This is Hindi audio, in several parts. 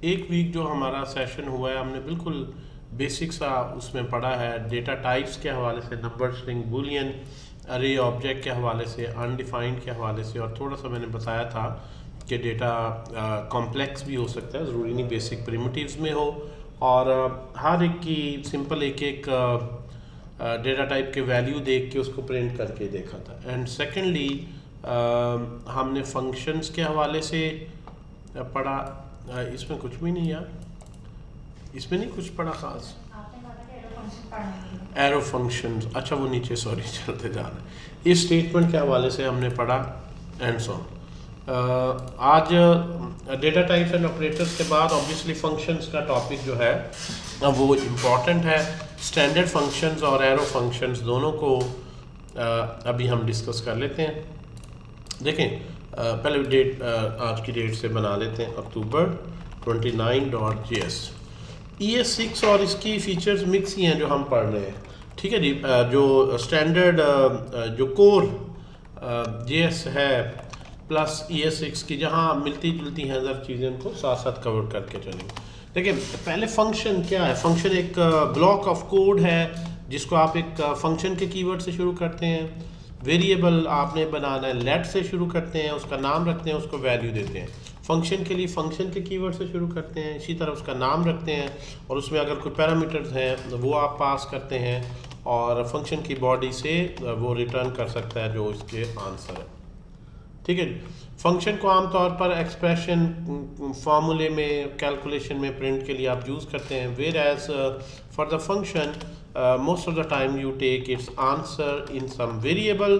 एक वीक जो हमारा सेशन हुआ है हमने बिल्कुल बेसिक सा उसमें पढ़ा है, डेटा टाइप्स के हवाले से, नंबर स्ट्रिंग बूलियन, अरे ऑब्जेक्ट के हवाले से, अनडिफाइंड के हवाले से, और थोड़ा सा मैंने बताया था कि डेटा कॉम्प्लेक्स भी हो सकता है, ज़रूरी नहीं बेसिक प्रिमिटिव्स में हो। और हर एक की सिंपल एक एक डेटा टाइप के वैल्यू देख के उसको प्रिंट करके देखा था। एंड सेकेंडली हमने फंक्शंस के हवाले से पढ़ा। इसमें कुछ भी नहीं यार, इसमें नहीं कुछ पढ़ा ख़ास। एरो फंक्शंस, अच्छा वो नीचे सॉरी चलते जा रहे हैं। इस स्टेटमेंट के हवाले से हमने पढ़ा एंड सो आज डेटा टाइप्स एंड ऑपरेटर्स के बाद ऑब्वियसली फंक्शंस का टॉपिक जो है वो इम्पॉर्टेंट है। स्टैंडर्ड फंक्शंस और एरो फंक्शंस दोनों को अभी हम डिस्कस कर लेते हैं। देखें पहले डेट आज की डेट से बना लेते हैं, अक्टूबर 29.js। ES6 और इसकी फीचर्स मिक्स ही हैं जो हम पढ़ रहे हैं, ठीक है जी। जो स्टैंडर्ड जो कोर JS है प्लस ES6 की जहाँ मिलती जुलती हैं ज़रा चीज़ें, उनको साथ साथ कवर करके चलेंगे। देखिए पहले फंक्शन क्या है। फंक्शन एक ब्लॉक ऑफ कोड है जिसको आप एक फंक्शन के कीवर्ड से शुरू करते हैं। वेरिएबल आपने बनाना है, लेट से शुरू करते हैं, उसका नाम रखते हैं, उसको वैल्यू देते हैं। फंक्शन के लिए फंक्शन के कीवर्ड से शुरू करते हैं, इसी तरह उसका नाम रखते हैं और उसमें अगर कोई पैरामीटर्स हैं वो आप पास करते हैं और फंक्शन की बॉडी से वो रिटर्न कर सकता है जो इसके आंसर है, ठीक है। फंक्शन को आमतौर पर एक्सप्रेशन फार्मूले में, कैलकुलेशन में, प्रिंट के लिए आप यूज़ करते हैं। Whereas for the function most of the time you take its answer in some variable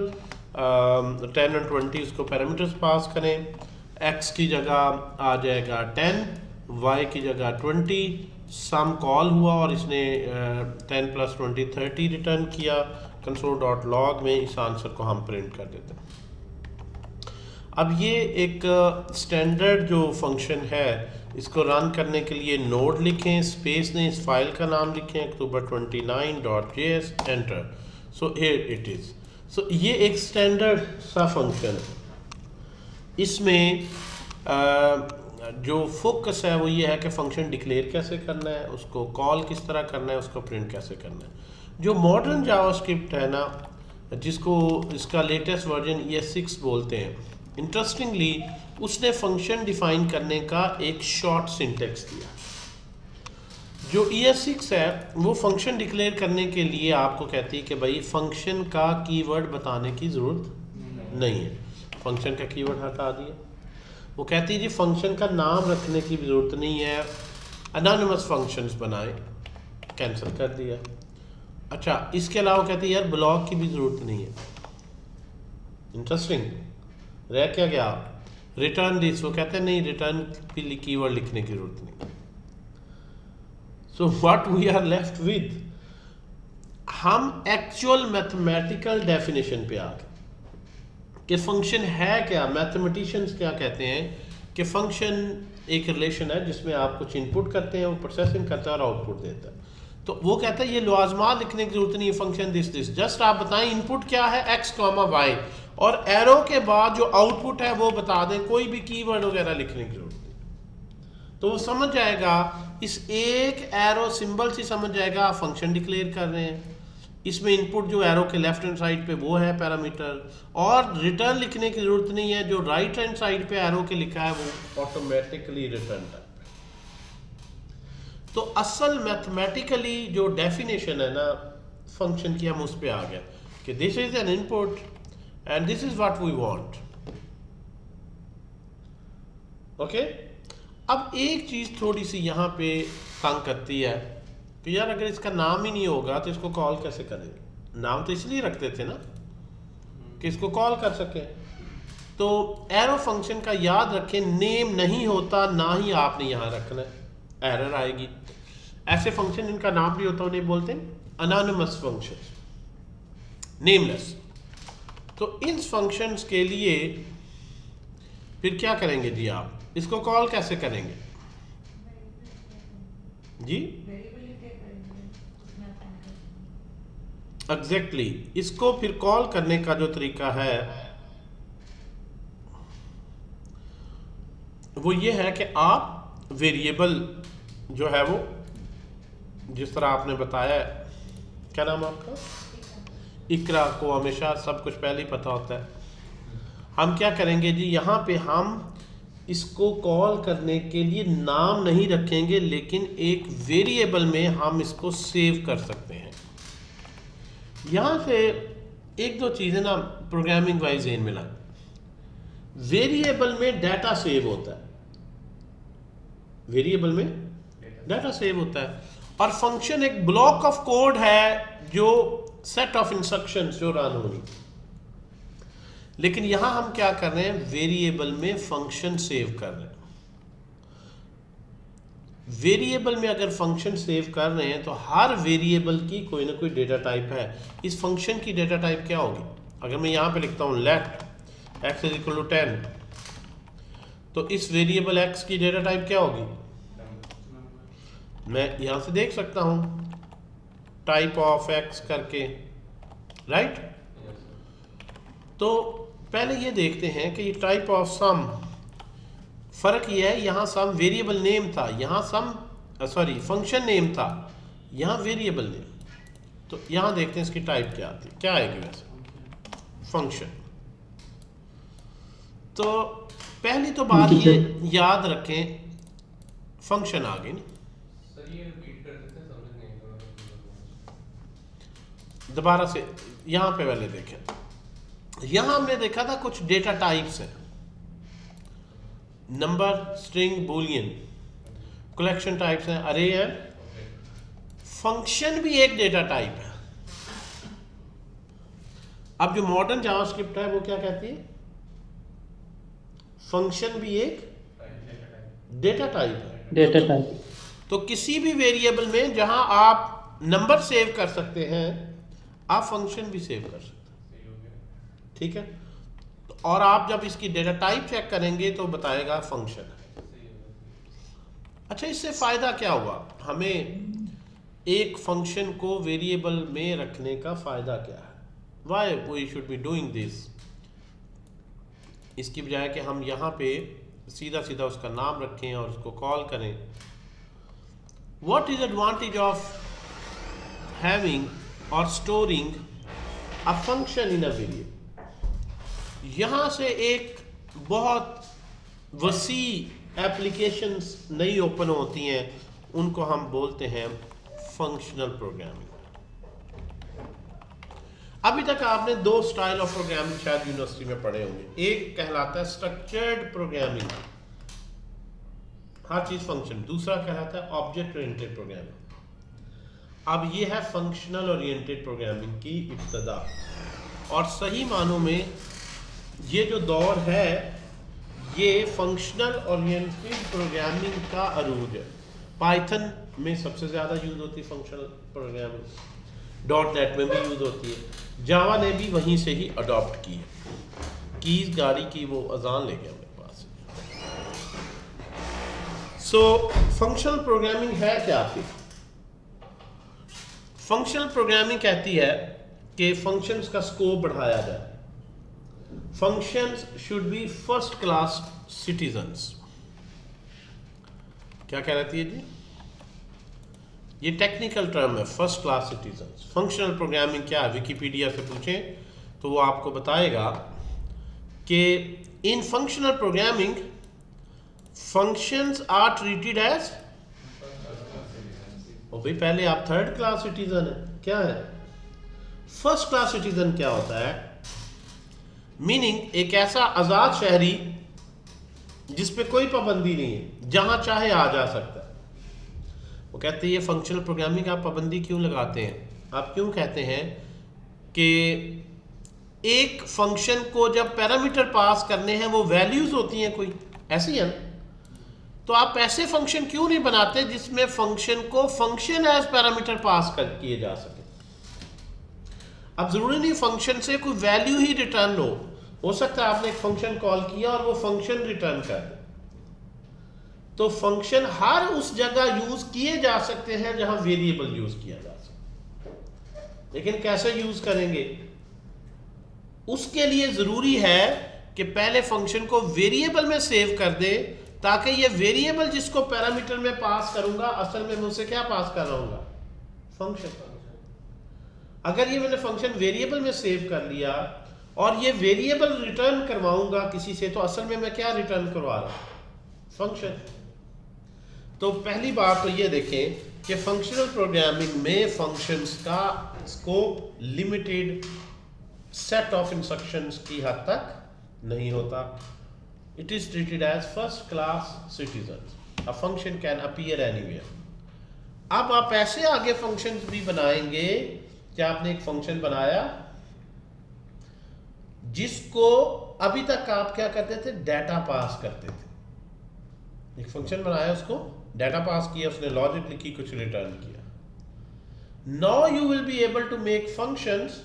10 और 20, उसको पैरामीटर्स पास करें। x की जगह आ जाएगा 10, y की जगह 20, सम कॉल हुआ और इसने 10 + 20 30 रिटर्न किया। console.log में इस आंसर को हम प्रिंट कर देते हैं। अब ये एक स्टैंडर्ड जो फंक्शन है, इसको रन करने के लिए नोड लिखें, स्पेस ने इस फाइल का नाम लिखें, अक्टूबर 29.js, enter. So here it is. So ये एक स्टैंडर्ड सा फंक्शन है। इसमें जो फोकस है वो ये है कि फंक्शन डिक्लेयर कैसे करना है, उसको कॉल किस तरह करना है, उसको प्रिंट कैसे करना है। जो मॉडर्न जावास्क्रिप्ट है ना, जिसको इसका लेटेस्ट वर्जन ES6 बोलते हैं, इंटरेस्टिंगली उसने फंक्शन डिफाइन करने का एक शॉर्ट सिंटेक्स दिया। जो ES6 है वो फंक्शन डिक्लेयर करने के लिए आपको कहती है कि भाई फंक्शन का कीवर्ड बताने की ज़रूरत नहीं है। फंक्शन का कीवर्ड हटा दिया। वो कहती है जी फंक्शन का नाम रखने की भी ज़रूरत नहीं है, अनोनिमस फंक्शंस बनाए, कैंसिल कर दिया। अच्छा, इसके अलावा कहती है यार ब्लॉक की भी ज़रूरत नहीं है। इंटरेस्टिंग। रह क्या गया, रिटर्न दिस। वो कहते हैं नहीं, रिटर्न कीवर्ड लिखने की ज़रूरत नहीं। So what we are left with, हम एक्चुअल मैथमेटिकल डेफिनेशन पे आ गए कि फंक्शन है क्या। मैथमेटिशियंस क्या कहते हैं कि फंक्शन एक रिलेशन है जिसमें आप कुछ इनपुट करते हैं, वो प्रोसेसिंग करता है और आउटपुट देता है। तो वो कहता है ये लाजमा लिखने की जरूरत नहीं है, फंक्शन दिस दिस, जस्ट आप बताएं इनपुट क्या है x, y, और एरो के बाद जो आउटपुट है वो बता दें, कोई भी कीवर्ड वगैरह लिखने की जरूरत नहीं। तो वो समझ जाएगा, इस एक एरो सिंबल से समझ जाएगा आप फंक्शन डिक्लेयर कर रहे हैं। इसमें इनपुट जो एरो के लेफ्ट हैंड साइड पे वो है पैरामीटर, और रिटर्न लिखने की जरूरत नहीं है, जो राइट हैंड साइड पे एरो के लिखा है वो ऑटोमेटिकली रिटर्न है। तो असल मैथमेटिकली जो डेफिनेशन है ना फंक्शन की, हम उस पे आ गए कि this is an input and this is what we want. Okay, अब एक चीज थोड़ी सी यहाँ पे तंग करती है कि यार अगर इसका नाम ही नहीं होगा तो इसको कॉल कैसे करेंगे। नाम तो इसलिए रखते थे ना कि इसको कॉल कर सके। तो एरो फंक्शन का याद रखें, नेम नहीं होता, ना ही आपने यहाँ रखना है, एरर आएगी। ऐसे फंक्शन जिनका नाम भी होता है उन्हें बोलते हैं अनोनिमस फंक्शन, नेमलेस। तो इन फंक्शंस के लिए फिर क्या करेंगे जी, आप इसको कॉल कैसे करेंगे जी। एग्जैक्टली इसको फिर कॉल करने का जो तरीका है वो ये है कि आप वेरिएबल जो है वो जिस तरह आपने बताया है, क्या नाम है आपका, इकरा को हमेशा सब कुछ पहले ही पता होता है। हम क्या करेंगे जी, यहाँ पे हम इसको कॉल करने के लिए नाम नहीं रखेंगे, लेकिन एक वेरिएबल में हम इसको सेव कर सकते हैं। यहाँ से एक दो चीज़ें ना प्रोग्रामिंग वाइज ज़हन में लाएं। वेरिएबल में डाटा सेव होता है, वेरिएबल में डाटा सेव होता है, और फंक्शन एक ब्लॉक ऑफ कोड है जो सेट ऑफ इंस्ट्रक्शंस जो रन होगी। लेकिन यहां हम क्या कर रहे हैं, वेरिएबल में फंक्शन सेव कर रहे हैं। वेरिएबल में अगर फंक्शन सेव कर रहे हैं तो हर वेरिएबल की कोई ना कोई डेटा टाइप है। इस फंक्शन की डेटा टाइप क्या होगी? अगर मैं यहां पे लिखता हूं let x is equal to 10, तो इस वेरिएबल x की डेटा टाइप क्या होगी? मैं यहां से देख सकता हूं टाइप ऑफ x करके, राइट। तो पहले ये देखते हैं कि ये टाइप ऑफ सम, फर्क ये है, यहां सम वेरिएबल नेम था, यहां सम फंक्शन नेम था, यहां वेरिएबल नेम। तो यहां देखते हैं इसकी टाइप क्या आती है, क्या आएगी वैसे, फंक्शन। तो पहली तो बात ये याद रखें, फंक्शन आ गई ना। दोबारा से यहां पे पहले देखें, यहां हमने देखा था कुछ डेटा टाइप्स हैं, number, string, Boolean, collection types हैं, अरे है। फंक्शन भी एक डेटा टाइप है। अब जो मॉडर्न जावास्क्रिप्ट है वो क्या कहती है, फंक्शन भी एक डेटा टाइप है, डेटा टाइप। तो किसी भी वेरिएबल में जहां आप नंबर सेव कर सकते हैं, आप फंक्शन भी सेव कर सकते हैं, ठीक है। और आप जब इसकी डेटा टाइप चेक करेंगे तो बताएगा फंक्शन है। अच्छा, इससे फायदा क्या हुआ हमें, एक फंक्शन को वेरिएबल में रखने का फायदा क्या है, why we should be doing this. इसकी बजाय कि हम यहाँ पे सीधा सीधा उसका नाम रखें और उसको कॉल करें। What is advantage of having और storing a function in a variable. यहाँ से एक बहुत वसी एप्लीकेशंस नई ओपन होती हैं, उनको हम बोलते हैं फंक्शनल प्रोग्रामिंग। अभी तक आपने दो स्टाइल ऑफ प्रोग्रामिंग शायद यूनिवर्सिटी में पढ़े होंगे, एक कहलाता है स्ट्रक्चर्ड प्रोग्रामिंग, हर चीज फंक्शन, दूसरा कहलाता है ऑब्जेक्ट ओरिएंटेड प्रोग्रामिंग। अब ये है फंक्शनल ओरिएंटेड प्रोग्रामिंग की इब्तदा, और सही मानों में ये जो दौर है ये फंक्शनल ओरिएंटेड प्रोग्रामिंग का अरूज है। पाइथन में सबसे ज़्यादा यूज़ होती है फंक्शनल प्रोग्रामिंग, .NET में भी यूज़ होती है, जावा ने भी वहीं से ही अडॉप्ट की है। कीज गाड़ी की वो अजान ले गया मेरे पास। सो फंक्शनल प्रोग्रामिंग है क्या आखिर? फंक्शनल प्रोग्रामिंग कहती है कि फंक्शंस का स्कोप बढ़ाया जाए। Functions should be first class citizens. क्या कहलाती है जी? ये टेक्निकल टर्म है, first class citizens. Functional programming क्या है, विकिपीडिया से पूछें तो वो आपको बताएगा कि in functional programming functions are treated as, और भाई पहले आप थर्ड क्लास सिटीजन है, क्या है फर्स्ट क्लास सिटीजन? क्या होता है? मीनिंग एक ऐसा आजाद शहरी जिस पे कोई पाबंदी नहीं है, जहां चाहे आ जा सकता है। वो कहते हैं ये फंक्शनल प्रोग्रामिंग आप पाबंदी क्यों लगाते हैं? आप क्यों कहते हैं कि एक फंक्शन को जब पैरामीटर पास करने हैं वो वैल्यूज होती हैं कोई, ऐसी है ना? तो आप ऐसे फंक्शन क्यों नहीं बनाते जिसमें फंक्शन को फंक्शन एज पैरामीटर पास कर किए जा सके? अब जरूरी नहीं फंक्शन से कोई वैल्यू ही रिटर्न हो सकता है आपने एक फंक्शन कॉल किया और वो फंक्शन रिटर्न कर दे। तो फंक्शन हर उस जगह यूज किए जा सकते हैं जहां वेरिएबल यूज किया जा सकता है, लेकिन कैसे यूज करेंगे उसके लिए जरूरी है कि पहले फंक्शन को वेरिएबल में सेव कर दे, ताकि ये वेरिएबल जिसको पैरामीटर में पास करूंगा असल में मैं उसे क्या पास कर रहा हूँ, फंक्शन। अगर ये मैंने फंक्शन वेरिएबल में सेव कर लिया और ये वेरिएबल रिटर्न करवाऊंगा किसी से, तो असल में मैं क्या रिटर्न करवा रहा हूं, फंक्शन। तो पहली बात तो ये देखें कि फंक्शनल प्रोग्रामिंग में फंक्शंस का scope limited set of instructions की हद तक नहीं होता। It is treated as first class citizen. A function can appear anywhere. अब आप ऐसे आगे फंक्शंस भी बनाएंगे कि आपने एक फंक्शन बनाया जिसको अभी तक आप क्या करते थे, डाटा पास करते थे। एक फंक्शन बनाया, उसको डाटा पास किया, उसने लॉजिक लिखी, कुछ रिटर्न किया। Now you will be able to make functions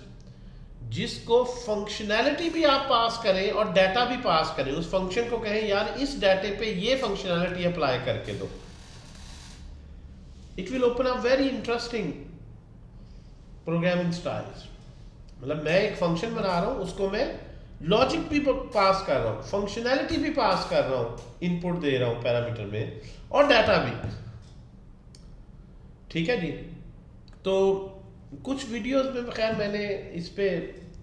जिसको फंक्शनैलिटी भी आप पास करें और डाटा भी पास करें। उस फंक्शन को कहें यार इस डाटे पे ये फंक्शनैलिटी अप्लाई करके दो। It will open up very interesting programming styles. मतलब मैं एक फंक्शन बना रहा हूं, उसको मैं लॉजिक भी पास कर रहा हूं, फंक्शनैलिटी भी पास कर रहा हूं, इनपुट दे रहा हूं पैरामीटर में, और डाटा भी। ठीक है जी। तो कुछ वीडियोस में खैर मैंने इस पे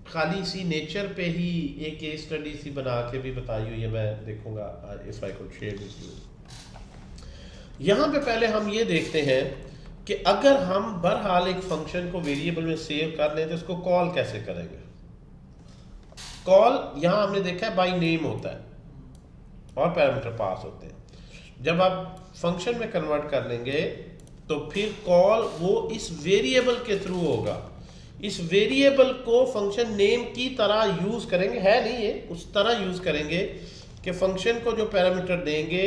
खाली सी नेचर पे ही एक केस स्टडी सी बना के भी बताई हुई है, मैं देखूंगा if I could share with you. यहां पे पहले हम ये देखते हैं कि अगर हम बहरहाल एक फंक्शन को वेरिएबल में सेव कर लें तो इसको कॉल कैसे करेंगे। कॉल यहां हमने देखा है बाय नेम होता है और पैरामीटर पास होते हैं। जब आप फंक्शन में कन्वर्ट कर लेंगे तो फिर कॉल वो इस वेरिएबल के थ्रू होगा। इस वेरिएबल को फंक्शन नेम की तरह यूज करेंगे, है नहीं ये, उस तरह यूज करेंगे कि फंक्शन को जो पैरामीटर देंगे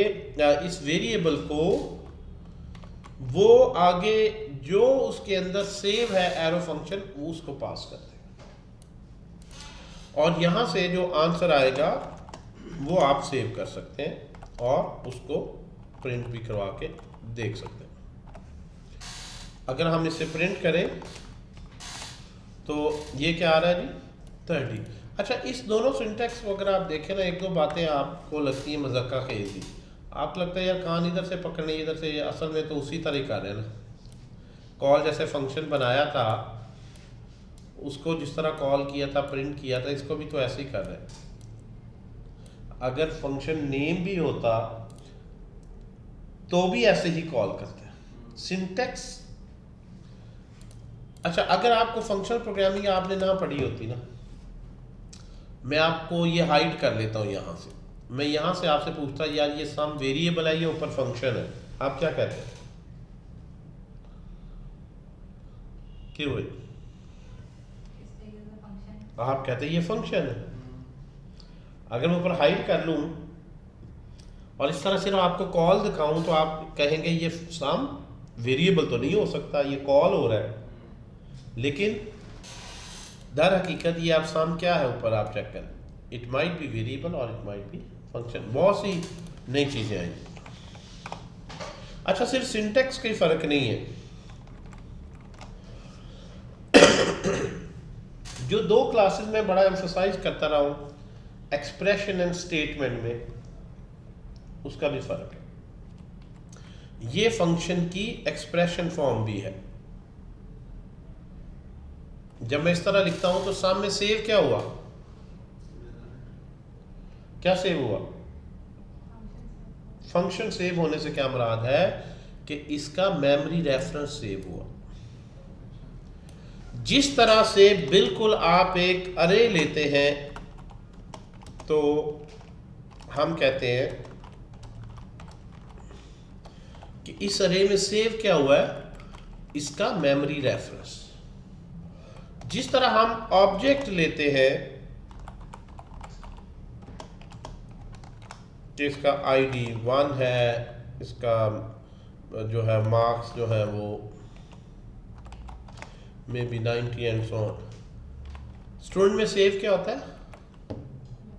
इस वेरिएबल को, वो आगे जो उसके अंदर सेव है एरो फंक्शन, वो उसको पास कर देगा और यहां से जो आंसर आएगा वो आप सेव कर सकते हैं और उसको प्रिंट भी करवा के देख सकते हैं। अगर हम इसे प्रिंट करें तो ये क्या आ रहा है जी, 30। अच्छा, इस दोनों सिंटैक्स को अगर आप देखें ना, एक दो बातें आपको लगती है मजाका खेजी, आप लगता है यार कान इधर से पकड़ने इधर से, असल में तो उसी तरह कर रहे हैं ना। कॉल जैसे फंक्शन बनाया था, उसको जिस तरह कॉल किया था, प्रिंट किया था, इसको भी तो ऐसे ही कर रहे हैं। अगर फंक्शन नेम भी होता तो भी ऐसे ही कॉल करते हैं। सिंटैक्स, अच्छा अगर आपको फंक्शनल प्रोग्रामिंग आपने ना पढ़ी होती ना, मैं आपको ये हाइड कर लेता हूँ यहाँ से, मैं यहाँ से आपसे पूछता यार ये सम वेरिएबल है, ये ऊपर फंक्शन है, आप क्या कहते हैं, क्यों है? आप कहते हैं ये फंक्शन है। अगर मैं ऊपर हाइड कर लूँ और इस तरह सिर्फ आपको कॉल दिखाऊं तो आप कहेंगे ये सम वेरिएबल तो नहीं हो सकता, ये कॉल हो रहा है। लेकिन दर हकीकत ये आप सम क्या है ऊपर आप चेक करें, इट माइट बी वेरिएबल और इट माइट बी फंक्शन। बहुत सी नई चीजें आई। अच्छा, सिर्फ सिंटैक्स का ही फर्क नहीं है। जो दो क्लासेस में बड़ा एम्फसाइज करता रहा हूं, एक्सप्रेशन एंड स्टेटमेंट में, उसका भी फर्क है। ये फंक्शन की एक्सप्रेशन फॉर्म भी है। जब मैं इस तरह लिखता हूं तो सामने सेव क्या हुआ, क्या सेव हुआ, फंक्शन सेव होने से क्या मुराद है कि इसका मेमोरी रेफरेंस सेव हुआ। जिस तरह से बिल्कुल आप एक अरे लेते हैं तो हम कहते हैं कि इस अरे में सेव क्या हुआ है, इसका मेमोरी रेफरेंस। जिस तरह हम ऑब्जेक्ट लेते हैं कि इसका आईडी 1 है, इसका जो है मार्क्स जो है वो may be 90 and so on. Student में सेव क्या होता है,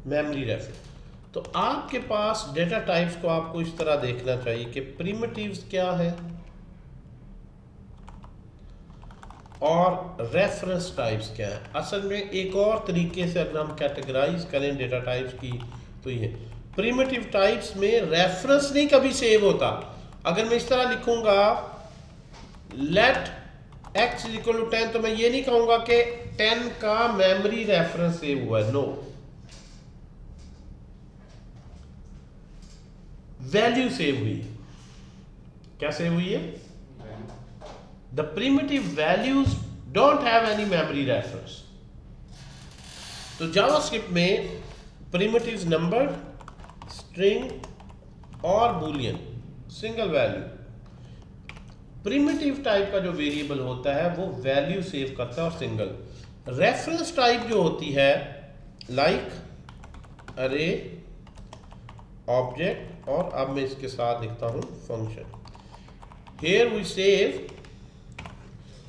मेमोरी रेफरेंस। तो आपके पास डेटा टाइप्स को आपको इस तरह देखना चाहिए कि प्रिमिटिव्स क्या है और रेफरेंस टाइप्स क्या है। असल में एक और तरीके से अगर हम कैटेगराइज करें डेटा टाइप्स की तो ये प्रिमिटिव टाइप्स में रेफरेंस नहीं कभी सेव होता। अगर मैं इस तरह लिखूंगा लेट x इक्वल टू 10, तो मैं ये नहीं कहूंगा कि 10 का मेमोरी रेफरेंस सेव हुआ है, नो, वैल्यू सेव हुई है। क्या सेव हुई है? The primitive values don't have any memory reference. तो जावास्क्रिप्ट में प्रिमिटिव नंबर, स्ट्रिंग और Boolean single value, primitive type का जो वेरिएबल होता है वो वैल्यू सेव करता है और सिंगल। रेफरेंस टाइप जो होती है लाइक अरे, ऑब्जेक्ट, और अब मैं इसके साथ लिखता हूं function. Here we save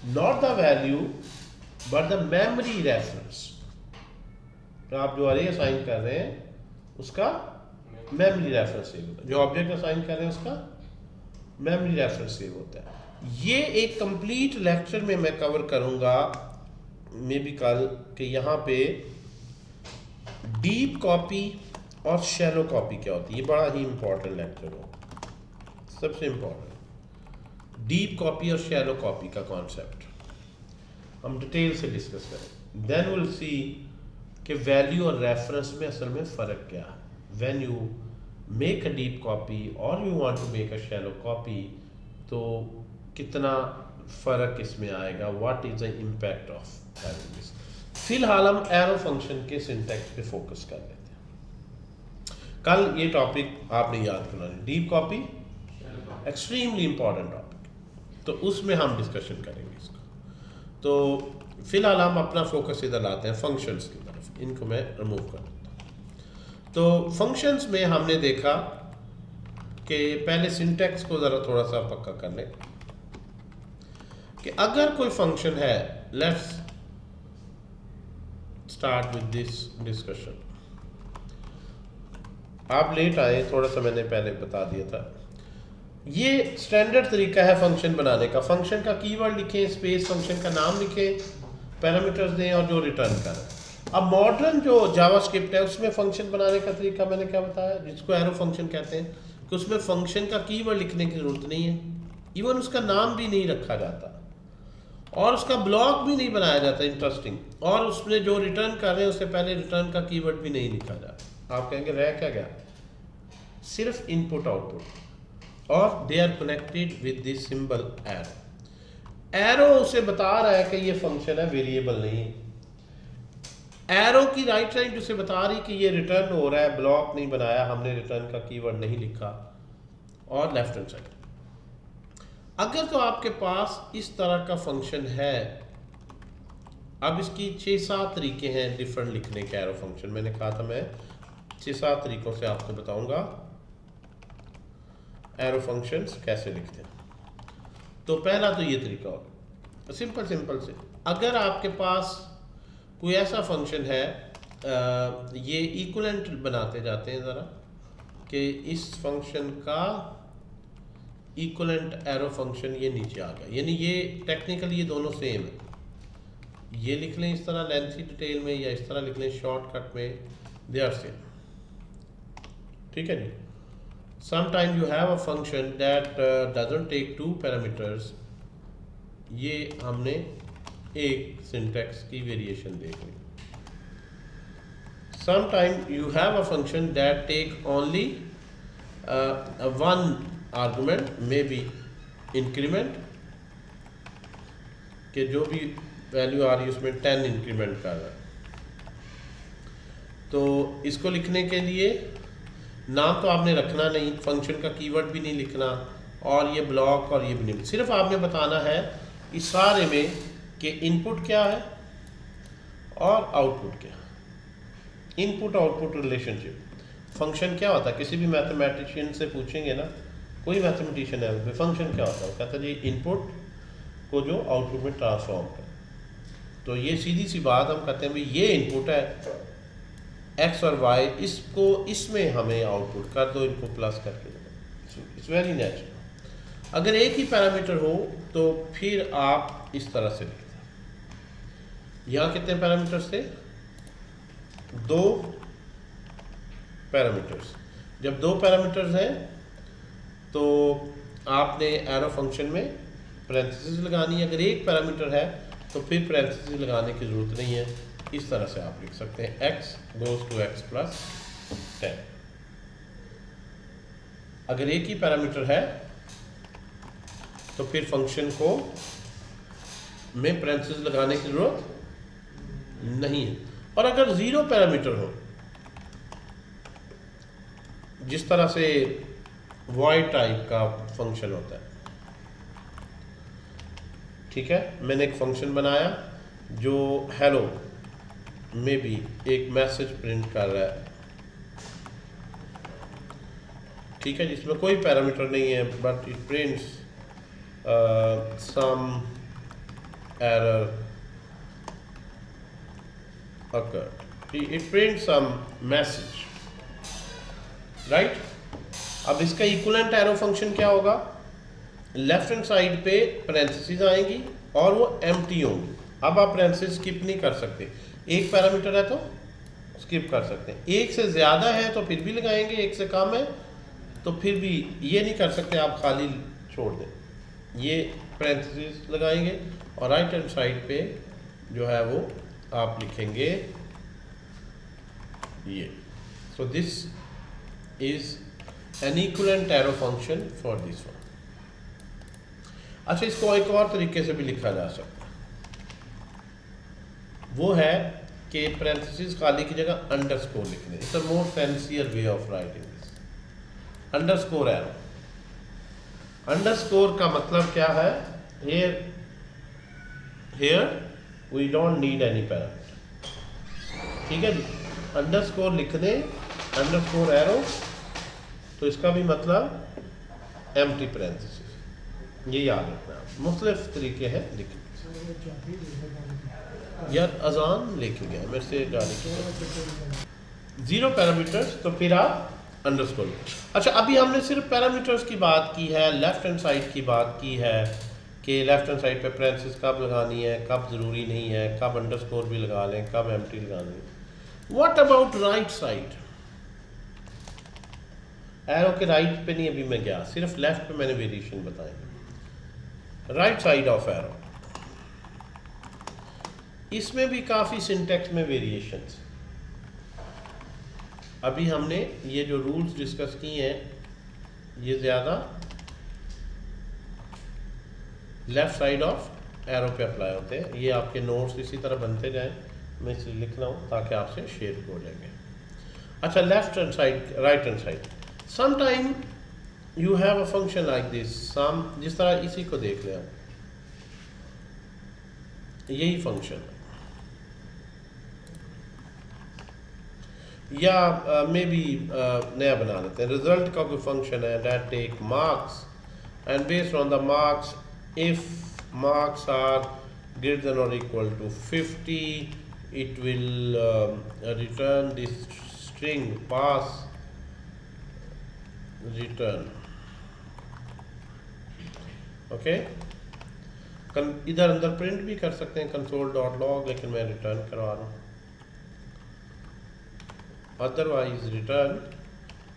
not the value but the memory reference. तो आप जो अरे असाइन कर रहे हैं उसका मेमोरी रेफरेंस सेव होता है, जो ऑब्जेक्ट असाइन कर रहे हैं उसका मेमोरी रेफरेंस सेव होता है। ये एक कंप्लीट लेक्चर में मैं कवर करूंगा मे बी कल, कि यहाँ पे डीप कॉपी और शैलो कॉपी क्या होती है। ये बड़ा ही इंपॉर्टेंट लेक्चर हो, सबसे इंपॉर्टेंट डीप कॉपी और शैलो कॉपी का कॉन्सेप्ट हम डिटेल से डिस्कस करें। देन विल सी कि वैल्यू और रेफरेंस में असल में फ़र्क क्या है। When you make a deep copy और you want to make a shallow copy, तो कितना फ़र्क इसमें आएगा, what is the impact of having this. फिलहाल हम एरो फंक्शन के सिंटैक्स पे फोकस कर लेते हैं। कल ये टॉपिक आपने याद करना है, deep copy extremely important topic, तो उसमें हम डिस्कशन करेंगे इसका। तो फिलहाल हम अपना फोकस इधर लाते हैं फंक्शंस की तरफ, इनको मैं रिमूव कर देता हूँ। तो फंक्शंस में हमने देखा कि पहले सिंटैक्स को ज़रा थोड़ा सा पक्का कर लें कि अगर कोई फंक्शन है, let's start with this discussion. आप लेट आए, थोड़ा सा मैंने पहले बता दिया था। ये स्टैंडर्ड तरीका है फंक्शन बनाने का। फंक्शन का कीवर्ड लिखें, स्पेस फंक्शन का नाम लिखें, पैरामीटर्स दें और जो रिटर्न करें। अब मॉडर्न जो जावास्क्रिप्ट है उसमें फंक्शन बनाने का तरीका मैंने क्या बताया, जिसको एरो फंक्शन कहते हैं, कि उसमें फंक्शन का कीवर्ड लिखने की जरूरत नहीं है, इवन उसका नाम भी नहीं रखा जाता और उसका ब्लॉक भी नहीं बनाया जाता, इंटरेस्टिंग, और उसमें जो रिटर्न कर रहे हैं उससे पहले रिटर्न का कीवर्ड भी नहीं लिखा जाता। आप कहेंगे रह क्या गया, सिर्फ इनपुट आउटपुट, और they are connected with this symbol arrow. Arrow उसे बता रहा है कि ये फंक्शन है, वेरिएबल नहीं है। एरो की राइट साइड उसे बता रही कि ये रिटर्न हो रहा है, ब्लॉक नहीं बनाया हमने, रिटर्न का कीवर्ड नहीं लिखा। और लेफ्ट हैंड साइड अगर तो आपके पास इस तरह का फंक्शन है, अब इसकी 6-7 तरीके हैं डिफरेंट लिखने के एरो फंक्शन। मैंने कहा था मैं 6-7 तरीकों से आपको बताऊंगा एरो फंक्शंस कैसे लिखते हैं। तो पहला तो ये तरीका होगा सिंपल से, अगर आपके पास कोई ऐसा फंक्शन है, ये इक्विवेलेंट बनाते जाते हैं ज़रा, कि इस फंक्शन का इक्विवेलेंट एरो फंक्शन ये नीचे आ गया, यानी ये टेक्निकली ये दोनों सेम है। ये लिख लें इस तरह लेंथी डिटेल में, या इस तरह लिख लें शॉर्टकट में, दे आर सेम। ठीक है जी। Sometime you have a function that doesn't take 2 parameters. ये हमने एक सिंटैक्स की वेरिएशन देख ली। Sometime you have a function that take only 1 argument, maybe increment, कि जो भी वैल्यू आ रही है उसमें 10 इंक्रीमेंट कर रहा है। तो इसको लिखने के लिए नाम तो आपने रखना नहीं, फंक्शन का कीवर्ड भी नहीं लिखना, और ये ब्लॉक और ये भी नहीं, सिर्फ आपने बताना है इस सारे में कि इनपुट क्या है और आउटपुट क्या है। Input output relationship. फंक्शन क्या होता है, किसी भी मैथमेटिशियन से पूछेंगे ना, कोई मैथमेटिशियन है, फंक्शन क्या होता है, वो कहता है जी इनपुट को जो आउटपुट में ट्रांसफॉर्म कर। तो ये सीधी सी बात हम कहते हैं भाई ये इनपुट है एक्स और वाई, इसको इसमें हमें आउटपुट कर दो, इनको प्लस करके दो। It's very natural. अगर एक ही पैरामीटर हो तो फिर आप इस तरह से लिखते हैं। यहाँ कितने पैरामीटर्स थे, 2 पैरामीटर्स। जब दो पैरामीटर्स हैं तो आपने एरो फंक्शन में पैरेंथेसिस लगानी है। अगर एक पैरामीटर है तो फिर पैरेंथेसिस लगाने की ज़रूरत नहीं है। इस तरह से आप लिख सकते हैं x goes to x plus 10। अगर एक ही पैरामीटर है तो फिर फंक्शन को में पैरेंथेसिस लगाने की ज़रूरत नहीं है। और अगर ज़ीरो पैरामीटर हो, जिस तरह से वॉइड टाइप का फंक्शन होता है, ठीक है, मैंने एक फंक्शन बनाया जो हेलो में भी एक मैसेज प्रिंट कर रहा है, ठीक है, जिसमें कोई पैरामीटर नहीं है, but it prints some error occurred, it prints some message, right. अब इसका इक्विवेलेंट एरो फंक्शन क्या होगा, लेफ्ट हैंड साइड पे पैरेंथेसिस आएंगी और वो एम्प्टी होंगी। अब आप पैरेंथेसिस स्किप नहीं कर सकते, एक पैरामीटर है तो स्किप कर सकते हैं, एक से ज़्यादा है तो फिर भी लगाएंगे, एक से कम है तो फिर भी ये नहीं कर सकते आप खाली छोड़ दें, ये पैरेंथेसिस लगाएंगे और राइट हैंड साइड पे जो है वो आप लिखेंगे ये। So this is N equivalent arrow function for this one. अच्छा, इसको एक और तरीके से भी लिखा जा सकता है, वो है कि पैरेंथेसिस खाली की जगह अंडरस्कोर लिख दें। It's a more fancier way of writing this, underscore arrow. Underscore का मतलब क्या है, here we don't need any parameter, ठीक है जी। अंडरस्कोर लिख दें, अंडरस्कोर एरो, तो इसका भी मतलब एम्प्टी पैरेंथेसिस, ये याद रखना। मुख्तलिफ तरीके हैं लिखने। यार अजान लेके गया मेरे से गाड़ी की। जीरो पैरामीटर्स तो फिर आप अंडरस्कोर। अच्छा, अभी हमने सिर्फ पैरामीटर्स की बात की है, लेफ्ट हैंड साइड की बात की है कि लेफ्ट हैंड साइड पे पैरेंथेसिस कब लगानी है, कब ज़रूरी नहीं है, कब अंडरस्कोर भी लगा लें, कब एम्प्टी लगानी है। What about right side? Arrow के राइट पे नहीं अभी मैं गया, सिर्फ लेफ्ट पे मैंने वेरिएशन बताए। राइट साइड ऑफ एरो, इसमें भी काफ़ी सिंटेक्स में वेरिएशंस। अभी हमने ये जो रूल्स डिस्कस किए हैं ये ज़्यादा लेफ्ट साइड ऑफ एरो पे अप्लाई होते हैं। ये आपके नोट्स इसी तरह बनते जाएं, मैं इसे लिख रहा हूँ ताकि आपसे शेयर हो जाएंगे। अच्छा, left hand side, right hand side, some time you have a function like this, some, जिस तरह इसी को देख लें आप, यही फंक्शन, या मे बी नया बना लेते हैं। रिजल्ट का कोई फंक्शन है that take marks and based on the marks, if marks are greater than or equal to 50, it will return this string pass return, okay। इधर अंदर प्रिंट भी कर सकते हैं console.log, लेकिन मैं रिटर्न करवा रहा हूँ, otherwise return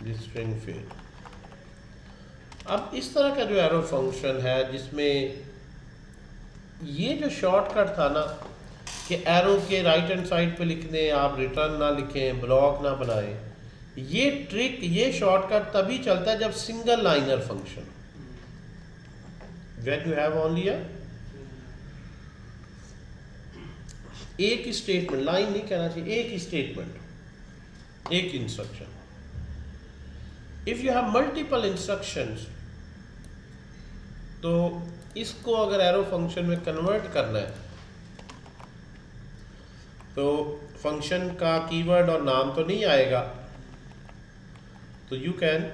this string fail. अब इस तरह का जो एरो फंक्शन है जिसमें ये जो शॉर्टकट था ना कि एरो के राइट हैंड साइड पे लिख दें, आप रिटर्न ना लिखें, ब्लॉक ना बनाएं, ये ट्रिक, ये शॉर्टकट तभी चलता है जब single liner function, when you have only एक ही स्टेटमेंट, लाइन नहीं कहना चाहिए, एक ही स्टेटमेंट, एक instruction. If you have multiple instructions, तो इसको अगर एरो फंक्शन में कन्वर्ट करना है तो फंक्शन का कीवर्ड और नाम तो नहीं आएगा, तो you can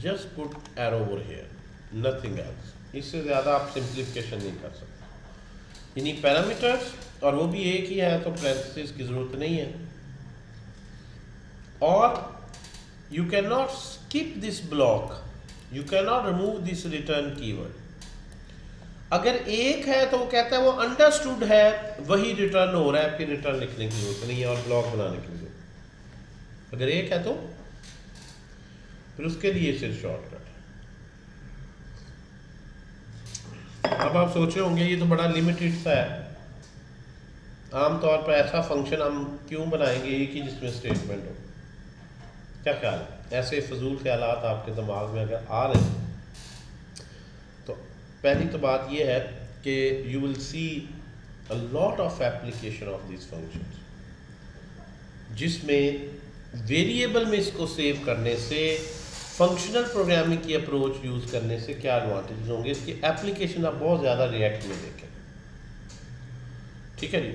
just put arrow over here, nothing else. इससे ज़्यादा आप सिंप्लीफिकेशन नहीं कर सकते। यानी पैरामीटर्स, और वो भी एक ही है तो पैरेंथेसिस की ज़रूरत नहीं है, और you cannot skip this block, you cannot remove this return keyword। अगर एक है तो वो कहता है वो अंडरस्टूड है, वही रिटर्न हो रहा है, फिर रिटर्न लिखने की जरूरत नहीं है और ब्लॉक बनाने की जरूरत। अगर एक है तो फिर उसके लिए सिर्फ शॉर्टकट। अब आप सोचे होंगे ये तो बड़ा लिमिटेड सा है, आमतौर पर ऐसा फंक्शन हम क्यों बनाएंगे एक ही जिसमें स्टेटमेंट हो? क्या ख्याल है? ऐसे फजूल ख्यालात आपके दिमाग में अगर आ रहे हैं तो पहली तो बात यह है कि you will see a lot of application of this functions, जिसमें वेरिएबल में इसको सेव करने से, फंक्शनल प्रोग्रामिंग की अप्रोच यूज़ करने से क्या एडवांटेज होंगे, इसकी एप्लीकेशन आप बहुत ज़्यादा रिएक्ट में देखें। ठीक है जी,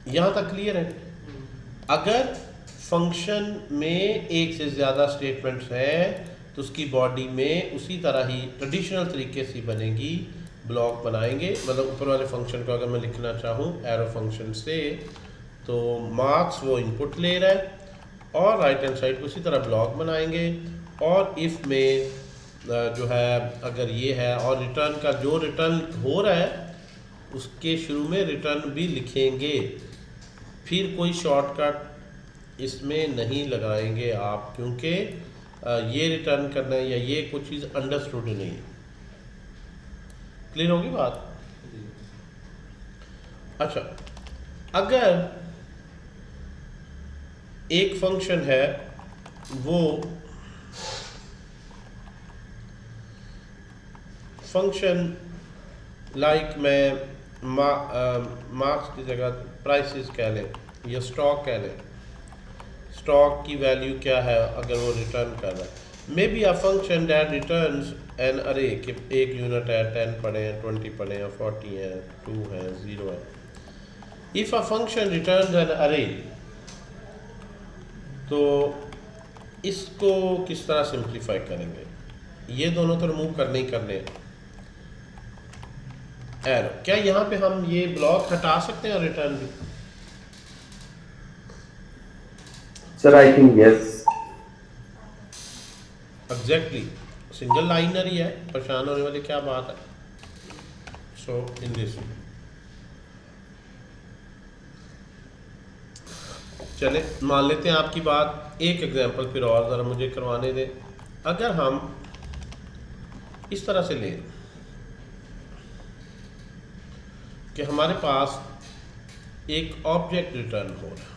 यहाँ तक क्लियर है? अगर फंक्शन में एक से ज़्यादा स्टेटमेंट्स हैं तो उसकी बॉडी में उसी तरह ही ट्रेडिशनल तरीके से बनेगी, ब्लॉक बनाएंगे। मतलब ऊपर वाले फंक्शन को अगर मैं लिखना चाहूँ एरो फंक्शन से, तो मार्क्स वो इनपुट ले रहा है और राइट हैंड साइड को उसी तरह ब्लॉक बनाएंगे, और इफ़ में जो है अगर ये है, और रिटर्न का जो रिटर्न हो रहा है उसके शुरू में रिटर्न भी लिखेंगे। फिर कोई शॉर्टकट इसमें नहीं लगाएंगे आप, क्योंकि ये रिटर्न करना है या ये कुछ चीज़ अंडरस्टूड नहीं है। क्लियर होगी बात? अच्छा, अगर एक फंक्शन है वो फंक्शन लाइक मैं मार्क्स की जगह प्राइसेस कह लें या स्टॉक कह लें, स्टॉक की वैल्यू क्या है अगर वो रिटर्न कर रहा है। Maybe a function that returns an array कि एक यूनिट है, 10 पढ़े हैं, 20 पढ़े हैं, 40 है, 2 है, 0 है। If a function returns an array, तो इसको किस तरह सिंप्लीफाई करेंगे? ये दोनों तो रिमूव करने ही करने हैं। एरो, क्या यहाँ पे हम ये ब्लॉक हटा सकते हैं रिटर्न भी? Sir I think yes. Exactly, single liner ही है, परेशान होने वाली क्या बात है। सो इन दिस, चले मान लेते हैं आपकी बात, एक एग्जांपल फिर और ज़रा मुझे करवाने दें। अगर हम इस तरह से लें कि हमारे पास एक ऑब्जेक्ट रिटर्न हो रहा है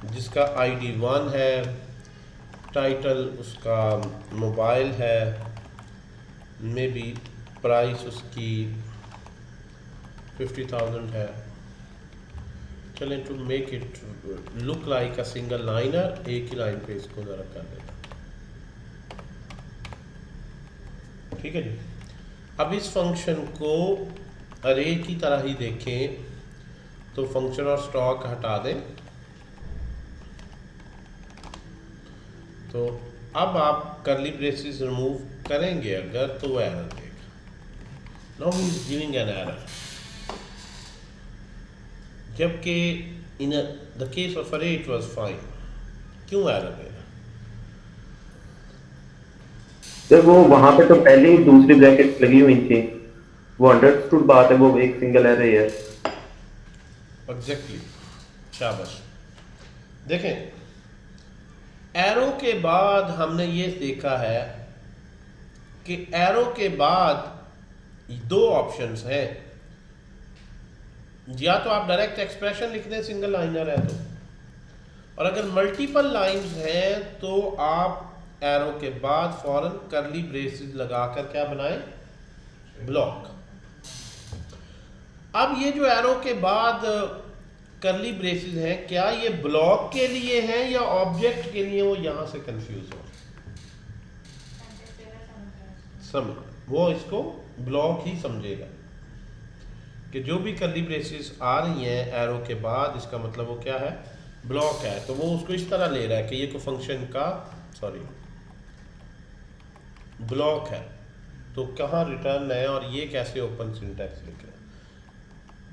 जिसका आईडी 1 है, टाइटल उसका मोबाइल है, मे बी प्राइस उसकी 50,000 है। चलें, to make it look like a single liner, एक ही लाइन पे इसको ज़रा कर देता। ठीक है जी। अब इस फंक्शन को अरे की तरह ही देखें तो फंक्शन और स्टॉक हटा दें, तो अब आप करली ब्रेसेस रिमूव करेंगे अगर, तो वो एरर देगा। Now he is giving an error, जबकि इन द केस ऑफ अरे इट वाज फाइन। क्यों एरर देगा? सर वो वहां पे तो पहले ही दूसरी ब्रैकेट्स लगी हुई थी, वो अंडरस्टूड बात है, वो एक सिंगल एरे है। एग्जैक्टली, शाबाश। देखें, एरो के बाद हमने ये देखा है कि एरो के बाद दो ऑप्शंस हैं, या तो आप डायरेक्ट एक्सप्रेशन लिख दें सिंगल लाइनर है तो, और अगर मल्टीपल लाइंस हैं तो आप एरो के बाद फौरन करली ब्रेसेस लगाकर क्या बनाएं? ब्लॉक। अब ये जो एरो के बाद करली ब्रेसेस हैं, क्या ये ब्लॉक के लिए हैं या ऑब्जेक्ट के लिए? वो यहां से कंफ्यूज हो, समझ, वो इसको ब्लॉक ही समझेगा कि जो भी करली ब्रेसेस आ रही हैं एरो के बाद, इसका मतलब वो क्या है? ब्लॉक है। तो वो उसको इस तरह ले रहा है कि ये कोई फंक्शन का ब्लॉक है, तो कहाँ रिटर्न है और ये कैसे ओपन सिंटैक्स लिख रहे हैं।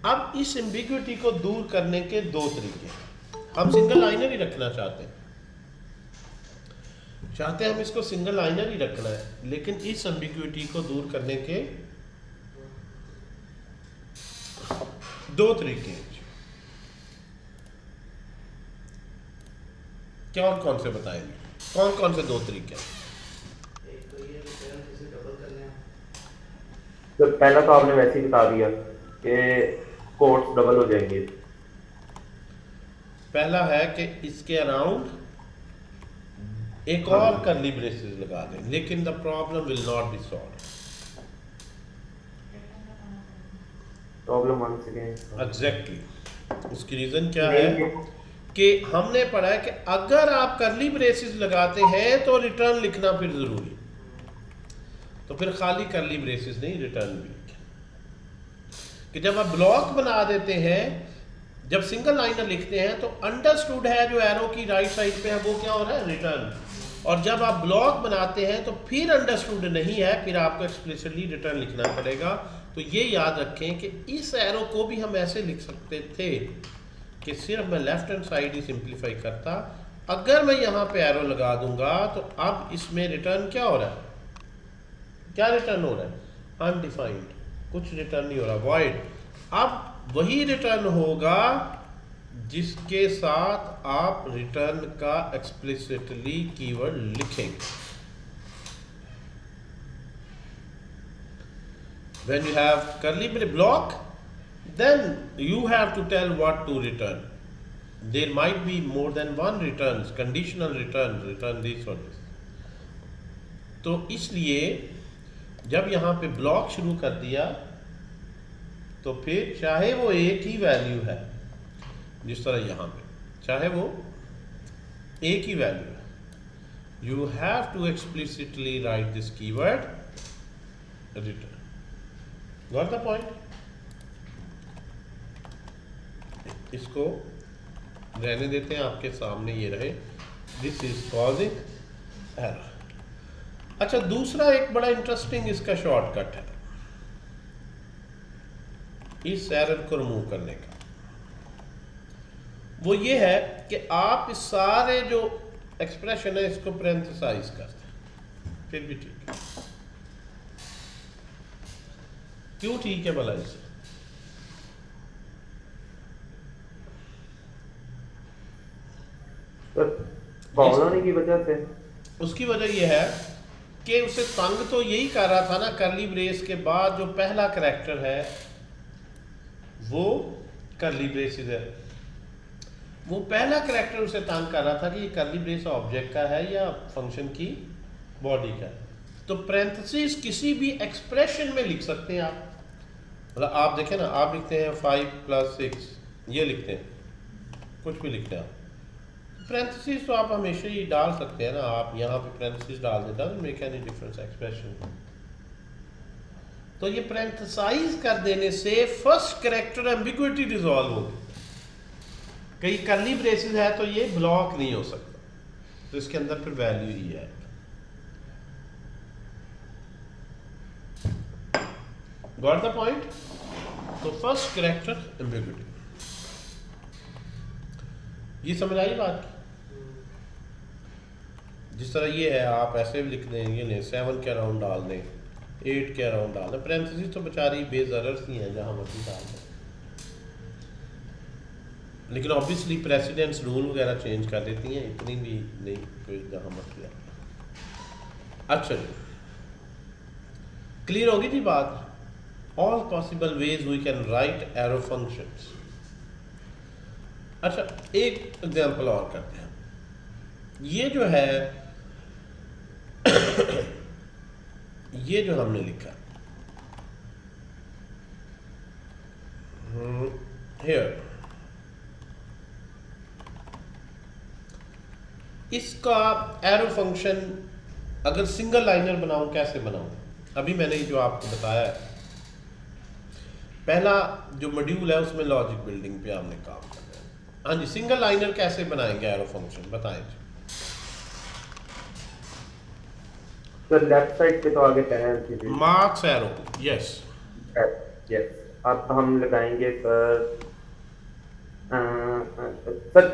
अब इस एम्बिग्युइटी को दूर करने के दो तरीके हैं। हम सिंगल लाइनर ही रखना चाहते हैं, हम इसको सिंगल लाइनर ही रखना है, लेकिन इस एम्बिग्युइटी को दूर करने के दो तरीके हैं। कौन कौन से बताएंगे, कौन कौन से दो तरीके हैं? तो पहला तो आपने वैसे ही बता दिया कि कोट्स डबल हो जाएंगे। पहला है कि इसके अराउंड एक हाँ और जी। करली ब्रेसेस लगा दें, लेकिन the problem will not be solve. Problem one second. Exactly, उसकी रीजन क्या है मेन कि हमने पढ़ा है कि अगर आप करली ब्रेसेस लगाते हैं तो रिटर्न लिखना फिर जरूरी, तो फिर खाली करली ब्रेसेस नहीं, रिटर्न भी कि जब आप ब्लॉक बना देते हैं, जब सिंगल लाइनर लिखते हैं तो अंडरस्टूड है जो एरो की राइट साइड पे है वो क्या हो रहा है, रिटर्न। और जब आप ब्लॉक बनाते हैं तो फिर अंडरस्टूड नहीं है, फिर आपको एक्सप्लिसिटली रिटर्न लिखना पड़ेगा। तो ये याद रखें कि इस एरो को भी हम ऐसे लिख सकते थे कि सिर्फ मैं लेफ्ट हैंड साइड ही सिंप्लीफाई करता। अगर मैं यहाँ पे एरो लगा दूंगा तो अब इसमें रिटर्न क्या हो रहा है, क्या रिटर्न हो रहा है, अनडिफाइंड, कुछ रिटर्न नहीं हो रहा, वॉइड। अब वही रिटर्न होगा जिसके साथ आप रिटर्न का एक्सप्लिसिटली कीवर्ड लिखेंगे। When you have curly block, then you have to tell what to return. There might be more than one returns, conditional return, return this or this. तो इसलिए जब यहाँ पे ब्लॉक शुरू कर दिया तो फिर चाहे वो एक ही वैल्यू है, जिस तरह यहाँ पे चाहे वो एक ही वैल्यू है, you have to explicitly write this keyword return. Got the point? इसको रहने देते हैं, आपके सामने ये रहे, दिस इज कॉजिंग एरर। अच्छा, दूसरा एक बड़ा इंटरेस्टिंग इसका शॉर्टकट है इस एरर को रिमूव करने का, वो ये है कि आप इस सारे जो एक्सप्रेशन है इसको पैरेंथेसाइज कर दें, फिर भी ठीक है। क्यों ठीक है भला इसे? कॉल होने की वजह से, उसकी वजह यह है कि उसे तंग तो यही कर रहा था ना, करली ब्रेस के बाद जो पहला करैक्टर है वो करली ब्रेसेस है, वो पहला करैक्टर उसे तंग कर रहा था कि ये करली ब्रेस ऑब्जेक्ट का है या फंक्शन की बॉडी का है। तो पैरेंथेसिस किसी भी एक्सप्रेशन में लिख सकते हैं आप, मतलब आप देखें ना, आप लिखते हैं 5 + 6, ये लिखते हैं, कुछ भी लिखते हैं आप, पैरेंथेसिस तो आप हमेशा ही डाल सकते हैं ना, आप यहाँ पे पैरेंथेसिस डाल देता है, मेक एनी डिफरेंस एक्सप्रेशन। तो ये पैरेंथेसाइज कर देने से फर्स्ट कैरेक्टर एम्बिग्विटी रिजॉल्व होगी। कई करली ब्रेसेस है तो ये ब्लॉक नहीं हो सकता, तो इसके अंदर फिर वैल्यू ही है। Got the point? तो फर्स्ट कैरेक्टर एम्बिग्विटी, ये समझ आई बात? जिस तरह ये है, आप ऐसे भी लिख दें, ये नहीं 7 के अराउंड डाल दें, 8 के अराउंड डाल दें, पैरेंथेसिस तो बेचारी बेज़रर सी हैं जहाँ मर्जी डाल दें, लेकिन ऑब्वियसली प्रेसिडेंट्स रूल वगैरह चेंज कर देती हैं, इतनी भी नहीं कोई जहाँ मर्जी। अच्छा जी, क्लियर होगी जी बात? All possible ways we can write arrow functions. अच्छा, एक एग्जांपल और करते हैं। ये जो है ये जो हमने लिखा हियर, इसका एरो फंक्शन अगर सिंगल लाइनर बनाऊं, कैसे बनाऊं? अभी मैंने जो आपको बताया है, पहला जो मॉड्यूल है उसमें लॉजिक बिल्डिंग पे हमने काम करना है। हाँ जी, सिंगल लाइनर कैसे बनाएंगे एरो फंक्शन, बताएं जी। तो लेफ्ट साइड पे तो आगे parenthesis, marks arrow, yes yes. अब हम लगाएंगे सर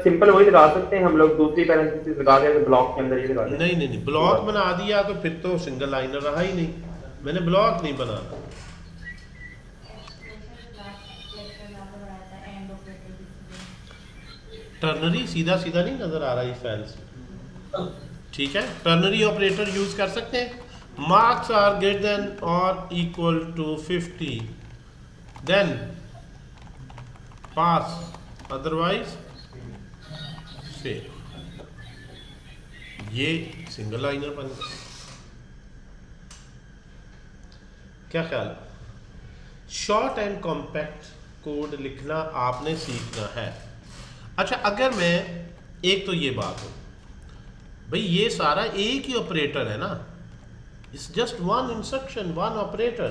सिंपल वही लगा सकते हैं हम लोग, दूसरी पैरेंथेसिस लगा दें ब्लॉक के अंदर ही लगा दें। नहीं नहीं नहीं, ब्लॉक बना दिया तो फिर तो सिंगल लाइनर रहा ही नहीं, मैंने ब्लॉक नहीं बनाना। टर्नरी सीधा सीधा नहीं नजर आ रहा इस फाइल से, ठीक है, टर्नरी ऑपरेटर यूज कर सकते हैं। मार्क्स आर ग्रेटर देन और equal to 50 then pass, otherwise fail. ये सिंगल लाइनर बन गया। क्या ख्याल है? शॉर्ट एंड कॉम्पैक्ट कोड लिखना आपने सीखना है। अच्छा, अगर मैं, एक तो ये बात हो भाई, ये सारा एक ही ऑपरेटर है ना, it's just one instruction, one operator.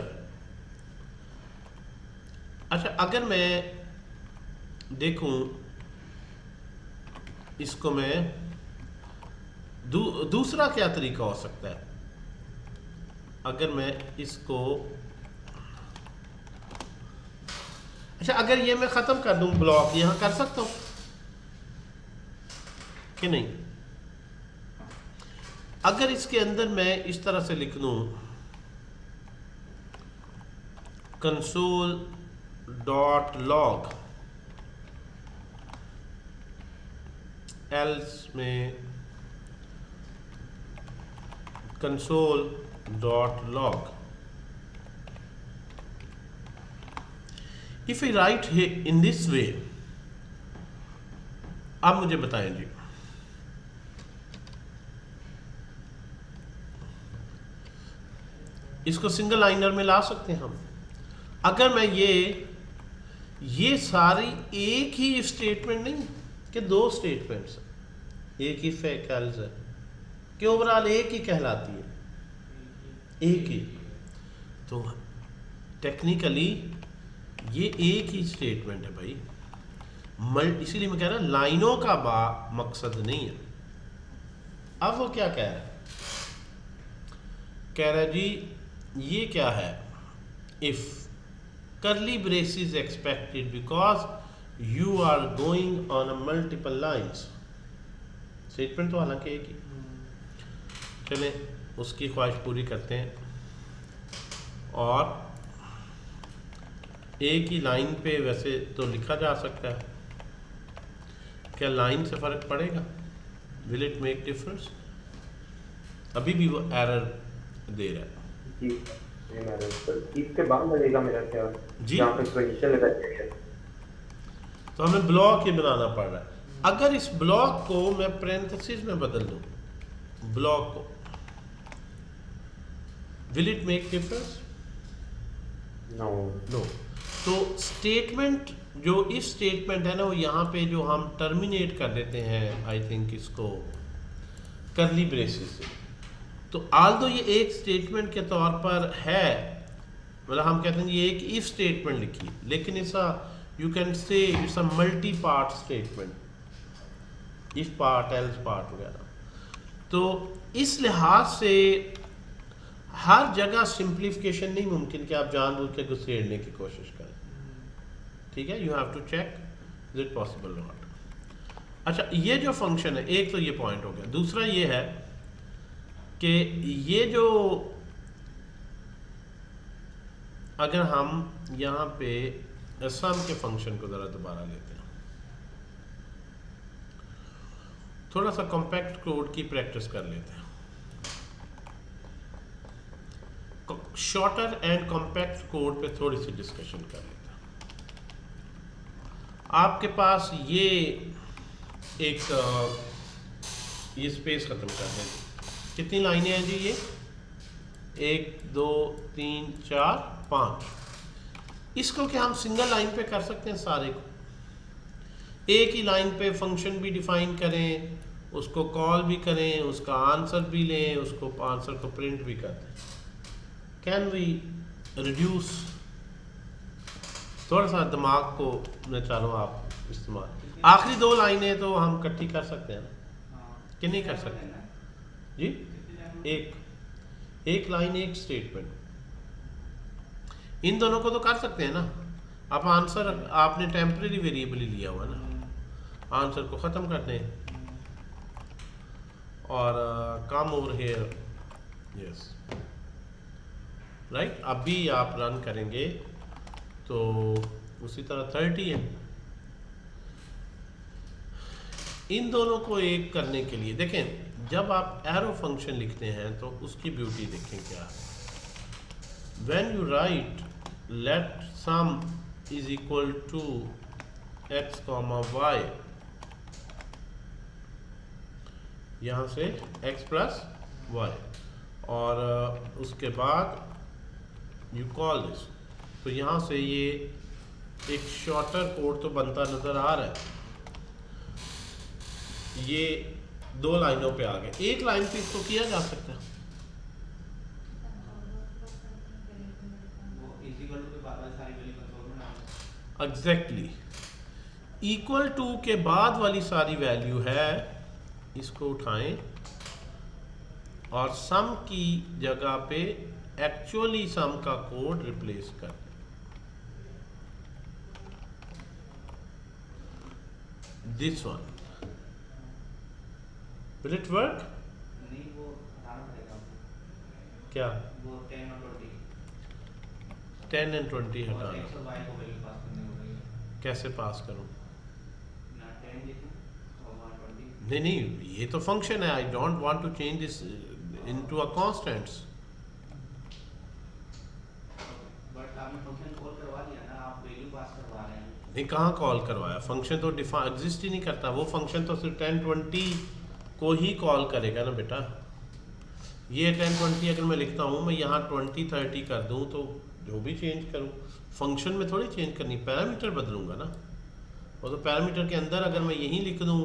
अच्छा, अगर मैं देखूं इसको, मैं दूसरा क्या तरीका हो सकता है? अगर मैं इसको, अच्छा अगर ये मैं खत्म कर दूं ब्लॉक, यहां कर सकता हूं कि नहीं? अगर इसके अंदर मैं इस तरह से लिख दूं कंसोल डॉट लॉग, एल्स में console dot log, if I right in this way, आप मुझे बताएं जी, इसको सिंगल लाइनर में ला सकते हैं हम। अगर मैं ये सारी एक ही स्टेटमेंट नहीं कि दो स्टेटमेंट्स, एक ही फैक्टर्स है कि ओवरऑल एक ही कहलाती है, एक ही, तो टेक्निकली ये एक ही स्टेटमेंट है भाई। इसीलिए मैं कह रहा लाइनों का मकसद नहीं है। अब वो क्या कह रहा है? कह रहा है जी ये क्या है, if curly braces expected because you are going on a multiple lines। Statement तो हालांकि एक ही, चलें उसकी ख्वाहिश पूरी करते हैं, और एक ही लाइन पे वैसे तो लिखा जा सकता है। क्या लाइन से फर्क पड़ेगा? Will it make difference? अभी भी वो एरर दे रहा है जी। इसके बाद लगेगा मेरा ख्याल जी। यहाँ पे पोजीशन लगा है, तो हमें ब्लॉक ही बनाना पड़ रहा है। अगर इस ब्लॉक को मैं पैरेंथेसिस में बदल दूं, ब्लॉक को, will it make difference? No. तो स्टेटमेंट, जो इस स्टेटमेंट है ना, वो यहाँ पे जो हम टर्मिनेट कर देते हैं, आई थिंक इसको करली ब्रेसेस से, तो आल्दो ये एक स्टेटमेंट के तौर पर है, मतलब हम कहते हैं ये एक इफ स्टेटमेंट लिखी, लेकिन इसका you can say it's a multi part statement, if part, else part वगैरह। तो इस लिहाज से हर जगह सिंप्लीफिकेशन नहीं मुमकिन कि आप जानबूझ के घुसेड़ने की कोशिश करें, ठीक है? You have to check is it possible not. अच्छा, ये जो फंक्शन है, एक तो ये पॉइंट हो गया। दूसरा ये है कि ये जो, अगर हम यहाँ पे सम के फंक्शन को ज़रा दोबारा लेते हैं, थोड़ा सा कॉम्पैक्ट कोड की प्रैक्टिस कर लेते हैं। शॉर्टर एंड कॉम्पैक्ट कोड पे थोड़ी सी डिस्कशन कर लेते हैं। आपके पास ये एक ये स्पेस ख़त्म कर दें। कितनी लाइनें हैं जी? ये 1 2 3 4 5। इसको क्या हम सिंगल लाइन पे कर सकते हैं? सारे को एक ही लाइन पे फंक्शन भी डिफाइन करें, उसको कॉल भी करें, उसका आंसर भी लें, उसको आंसर को प्रिंट भी कर दें। Can we reduce? थोड़ा सा दिमाग को मैं चाहूँ आप इस्तेमाल। आखिरी दो लाइनें तो हम इकट्ठी कर सकते हैं ना, कि नहीं कर सकते जी? एक लाइन, एक स्टेटमेंट, इन दोनों को तो कर सकते हैं ना। आप आंसर, आपने टेम्परेरी वेरिएबल ही लिया हुआ ना, आंसर को ख़त्म कर दें और come over here, yes right. अभी आप रन करेंगे तो उसी तरह 30 है। इन दोनों को एक करने के लिए देखें, जब आप एरो फंक्शन लिखते हैं तो उसकी ब्यूटी देखें क्या है। When you write let sum is equal to x comma y, यहाँ से x प्लस वाई, और उसके बाद यू कॉल दिस, तो यहाँ से ये एक शॉर्टर कोड तो बनता नज़र आ रहा है। ये 2 लाइनों पे आ गए, एक लाइन पे इसको किया जा सकता है। एग्जैक्टली इक्वल टू के बाद वाली सारी वैल्यू है, इसको उठाएं और सम की जगह पे एक्चुअली सम का कोड रिप्लेस कर दें। This one will it work? नहीं, वो हटाना पड़ेगा आपको। क्या वो 10 और 20 10 और 20 और हटाना? x और y को वैल्यू पास करनी होगी। कैसे पास करूं? यहाँ 10 लिखूं और वहाँ 20। नहीं नहीं, ये तो फंक्शन है, I don't want to change this into a constants. But आपने फंक्शन कॉल करवा लिया ना, आप वैल्यू पास करवा रहे हैं। नहीं, कहाँ कॉल करवाया? फंक्शन तो एग्जिस्ट ही नहीं करता, वो फंक्शन तो सिर्फ 10-20 को ही कॉल करेगा ना बेटा। ये 10-20 अगर मैं लिखता हूँ, मैं यहाँ 20-30 कर दूँ तो जो भी चेंज करूँ, फंक्शन में थोड़ी चेंज करनी, पैरामीटर बदलूंगा ना। वो तो पैरामीटर के अंदर अगर मैं यहीं लिख दूँ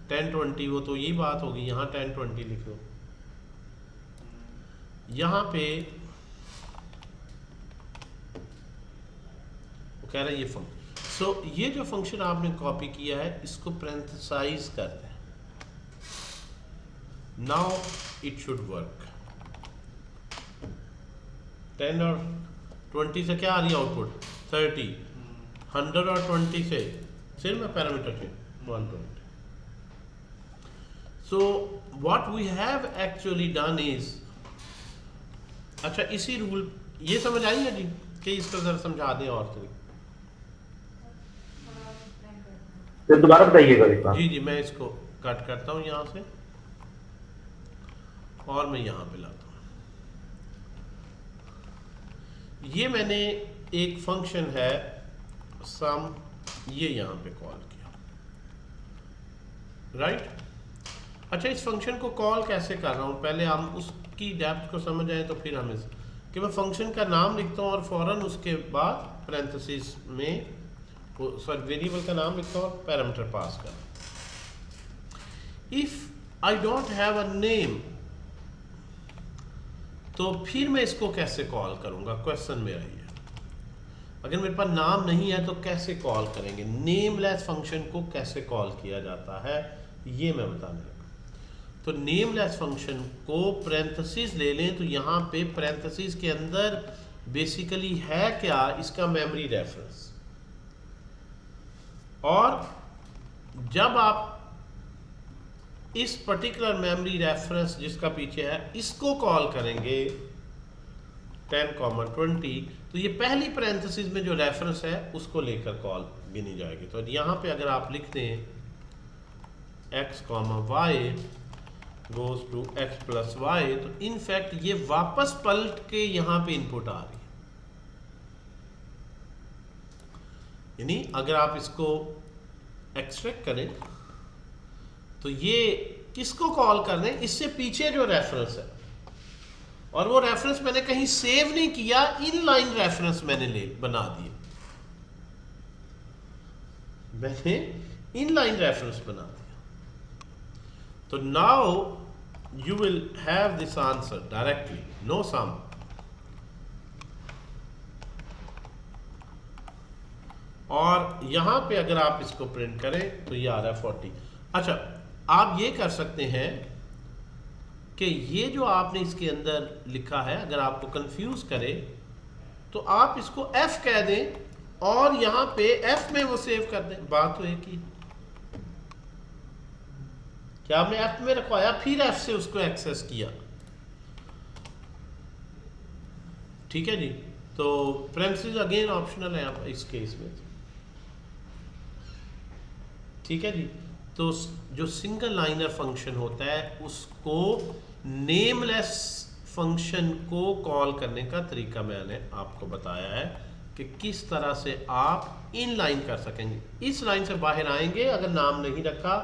10-20, वो तो यही बात होगी, यहाँ 10-20 लिख दो। यहाँ पे वो कह रहा है ये फंक्शन, सो ये जो फंक्शन आपने कॉपी किया है इसको पैरेंथेसाइज कर दें। Now it should work. 10 और 20 से क्या आ रही है आउटपुट? 30। 100 और 20 से सिर्फ मैं पैरामीटर थे 120। So what we have actually done is, अच्छा इसी रूल, ये समझ आई है जी कि इसको जरा समझा दें और तरीके। फिर दोबारा बताइएगा एक बार। जी जी, मैं इसको कट करता हूँ यहाँ से और मैं यहाँ पे लाता हूँ। ये मैंने एक फंक्शन है सम, ये यहाँ पे कॉल किया, राइट। अच्छा, इस फंक्शन को कॉल कैसे कर रहा हूँ, पहले हम उसकी डेप्थ को समझ आए तो फिर हम इस कि मैं फंक्शन का नाम लिखता हूँ और फौरन उसके बाद पैरेंथेसिस में सॉरी वेरिएबल का नाम लिखता हूँ और पैरामीटर पास कर। If I don't have a name तो फिर मैं इसको कैसे कॉल करूंगा, क्वेश्चन मेरा ये है। अगर मेरे पास नाम नहीं है तो कैसे कॉल करेंगे, नेमलेस फंक्शन को कैसे कॉल किया जाता है ये मैं बताने लगा। तो नेमलेस फंक्शन को पैरेंथेसिस ले लें, तो यहाँ पे पैरेंथेसिस के अंदर बेसिकली है क्या, इसका मेमोरी रेफरेंस। और जब आप इस पर्टिकुलर मेमोरी रेफरेंस जिसका पीछे है इसको कॉल करेंगे 10-20, तो ये पहली पैरेंथेसिस में जो रेफरेंस है उसको लेकर कॉल गिनी जाएगी। तो यहाँ पे अगर आप लिख दें x, y goes to x plus y, तो इनफैक्ट ये वापस पलट के यहाँ पे इनपुट आ रही है। यानी अगर आप इसको एक्सट्रैक्ट करें तो ये किसको कॉल कर रहे हैं, इससे पीछे जो रेफरेंस है, और वो रेफरेंस मैंने कहीं सेव नहीं किया, इनलाइन रेफरेंस मैंने बना दिया, मैंने इनलाइन रेफरेंस बना दिया। तो now you will have this answer directly, no sum. और यहां पे अगर आप इसको प्रिंट करें तो ये आ रहा है 40। अच्छा, आप ये कर सकते हैं कि ये जो आपने इसके अंदर लिखा है अगर आपको कंफ्यूज करे तो आप इसको f कह दें और यहां पे f में वो सेव कर दें, बात तो एक ही। क्या आपने f में रखवाया फिर f से उसको एक्सेस किया, ठीक है जी। तो पैरेंथेसिस अगेन ऑप्शनल है इस केस में, ठीक है जी। तो जो सिंगल लाइनर फंक्शन होता है उसको नेमलेस फंक्शन को कॉल करने का तरीका मैंने आपको बताया है कि किस तरह से आप इन लाइन कर सकेंगे। इस लाइन से बाहर आएंगे, अगर नाम नहीं रखा,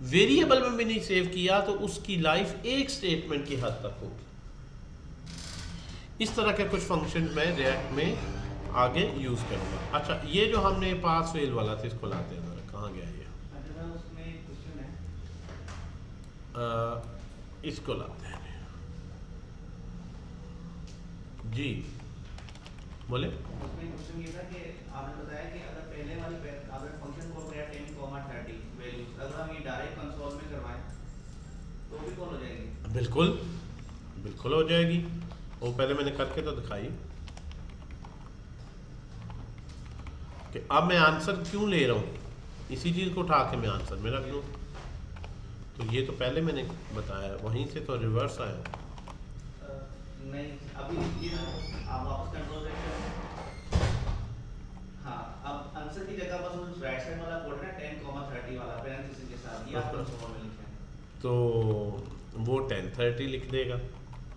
वेरिएबल में भी नहीं सेव किया, तो उसकी लाइफ एक स्टेटमेंट की हद तक होगी। इस तरह के कुछ फंक्शन मैं रिएक्ट में आगे यूज करूंगा। अच्छा, ये जो हमने पास फेल वाला था, इसको लाते हैं, कहाँ गया ये? उसमें क्वेश्चन है, इसको लाते हैं जी, बोले। उसमें क्वेश्चन ये था कि आपने बताया कि अगर पहले वाली अगर फंक्शन कॉल करें 10,30 वैल्यूज, अगर हम ये डायरेक्ट कंसोल में करवाएं तो भी कॉल हो जाएगी? बिल्कुल बिल्कुल हो जाएगी। वो पहले मैंने करके तो दिखाई कि अब मैं आंसर क्यों ले रहा हूँ, इसी चीज़ को उठा के मैं आंसर में रख लूँ। तो ये तो पहले मैंने बताया, वहीं से तो रिवर्स आया। नहीं, अभी ये आप वापस कंट्रोल करें। हाँ, अब आंसर की जगह बस उस राइट साइड वाला कोड है 10,30 वाला पैरेंथेसिस के साथ, ये आप कंसोल में लिखें तो वो 10:30 लिख देगा।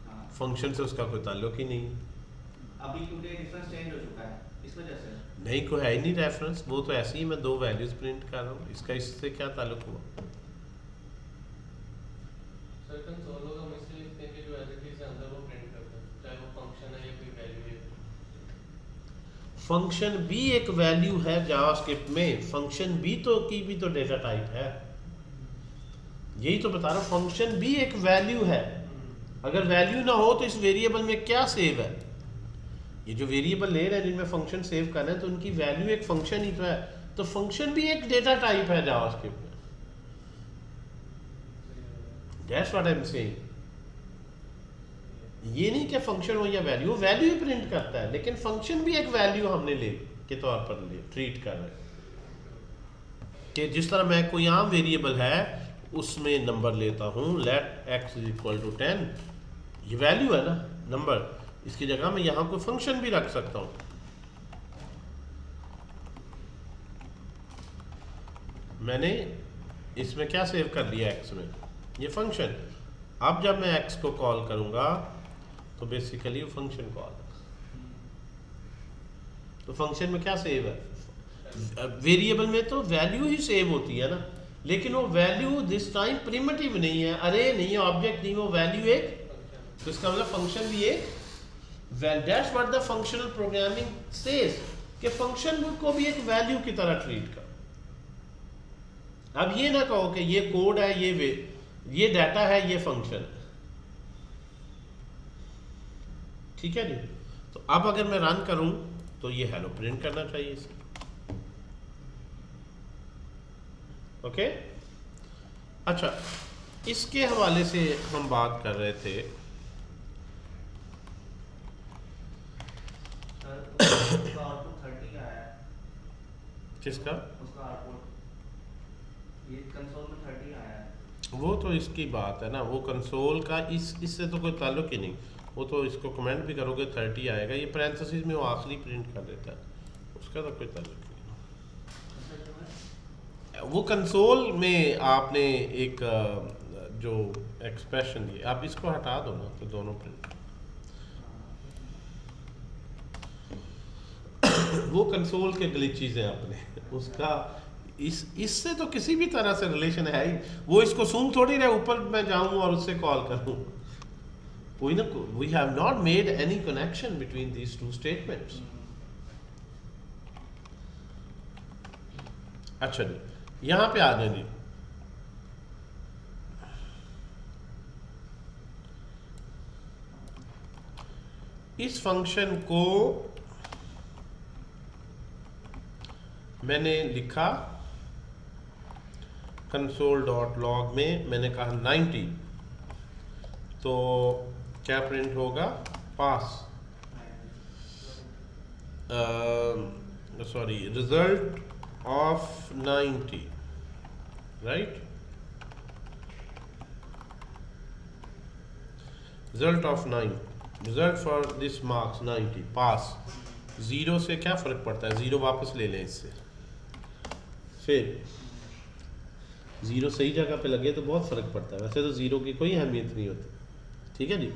हाँ, फंक्शन से उसका कोई ताल्लुक ही नहीं। अभी क्योंकि डिफरेंस चेंज हो चुका है इस वजह से। नहीं, कोई है ही नहीं रेफरेंस, वो तो ऐसे ही मैं दो वैल्यूज प्रिंट कर रहा हूँ, इसका इससे क्या ताल्लुक हुआ? सर कंसोल होगा, हम इसलिए लिखते हैं कि जो एज इट इज अंदर वो प्रिंट करता है, चाहे वो फंक्शन है या कोई वैल्यू है। फंक्शन भी एक वैल्यू है जावास्क्रिप्ट में, फंक्शन भी तो की भी तो डेटा टाइप है, यही तो बता रहा हूँ। फंक्शन भी एक वैल्यू है, अगर वैल्यू ना हो तो इस वेरिएबल में क्या सेव है? ये जो वेरिएबल ले रहे हैं जिनमें फंक्शन सेव कर रहे हैं, तो उनकी वैल्यू एक फंक्शन ही तो है। तो फंक्शन भी एक डेटा टाइप है जावास्क्रिप्ट में। That's what I am saying. ये नहीं कि फंक्शन हो या वैल्यू, वैल्यू ही प्रिंट करता है, लेकिन फंक्शन भी एक वैल्यू हमने ले के तौर पर ले ट्रीट कर रहे हैं कि जिस तरह मैं कोई आम वेरिएबल है उसमें नंबर लेता हूँ, लेट x = 10, ये वैल्यू है ना नंबर, इसकी जगह मैं यहाँ कोई फंक्शन भी रख सकता हूँ। मैंने इसमें क्या सेव कर लिया x में, ये फंक्शन। अब जब मैं x को कॉल करूंगा तो बेसिकली वो फंक्शन कॉल है। तो फंक्शन में क्या सेव है? वेरिएबल में तो वैल्यू ही सेव होती है ना, लेकिन वो वैल्यू दिस टाइम प्रिमिटिव नहीं है, अरे नहीं है, ऑब्जेक्ट नहीं, वो वैल्यू एक, तो इसका मतलब फंक्शन भी एक। That's what the functional programming says कि फंक्शन को भी एक वैल्यू की तरह ट्रीट कर। अब ये ना कहो कि ये कोड है, ये डाटा है, ये फंक्शन है, ठीक है जी। तो अब अगर मैं रन करूं तो ये हेलो प्रिंट करना चाहिए इसे, ओके। अच्छा, इसके हवाले से हम बात कर रहे थे, उसका आउटपुट 30 आया है, किसका? उसका आउटपुट ये कंसोल में 30 आया है। वो तो इसकी बात है ना, वो कंसोल का इससे तो कोई ताल्लुक ही नहीं। वो तो इसको कमेंट भी करोगे 30 आएगा, ये पैरेंथेसिस में वो आखिरी प्रिंट कर देता है, उसका तो कोई ताल्लुक नहीं। वो कंसोल में आपने एक जो एक्सप्रेशन दिए, आप इसको हटा दो ना तो दोनों प्रिंट वो कंसोल के ग्लिचेस हैं अपने, उसका इससे तो किसी भी तरह से रिलेशन है ही। वो इसको सुन थोड़ी रहे ऊपर मैं जाऊं और उससे कॉल करूं, कोई ना, we have not made any connection between these two statements. अच्छा जी, यहां पे आ जाए जी। इस फंक्शन को मैंने लिखा console.log में, मैंने कहा 90, तो क्या प्रिंट होगा? Pass, sorry, result of 90, right, result of 9, result for this marks 90, pass. 0 से क्या फर्क पड़ता है, 0 वापस ले लें इससे। फिर ज़ीरो सही जगह पे लगे तो बहुत फ़र्क पड़ता है, वैसे तो ज़ीरो की कोई अहमियत नहीं होती। ठीक है जी।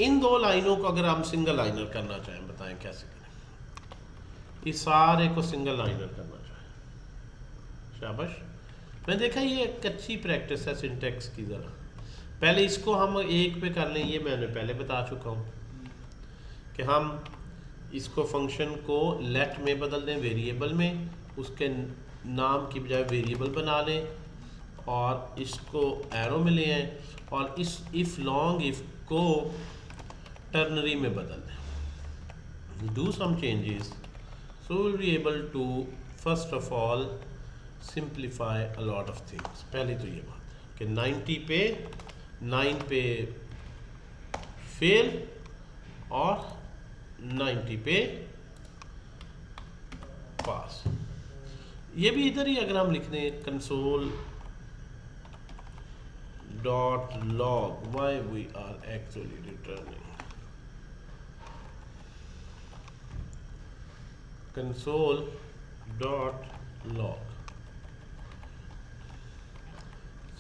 इन दो लाइनों को अगर हम सिंगल लाइनर करना चाहें, बताएं कैसे करें। इस सारे को सिंगल लाइनर करना चाहें, शाबाश। मैं देखा ये एक अच्छी प्रैक्टिस है सिंटेक्स की। ज़रा पहले इसको हम एक पे कर लें, ये मैंने पहले बता चुका हूँ कि हम इसको फंक्शन को लेट में बदल दें, वेरिएबल में, उसके नाम की बजाय वेरिएबल बना लें और इसको एरो में ले आएँ और इस इफ़ लॉन्ग इफ़ को टर्नरी में बदल दें। Do some changes so will be able to first of all simplify a lot of things. पहले तो ये बात कि 90 पे 9 पे फेल और 90 पे पास। ये भी इधर ही अगर हम लिख दें console dot log why we are actually returning, console dot log.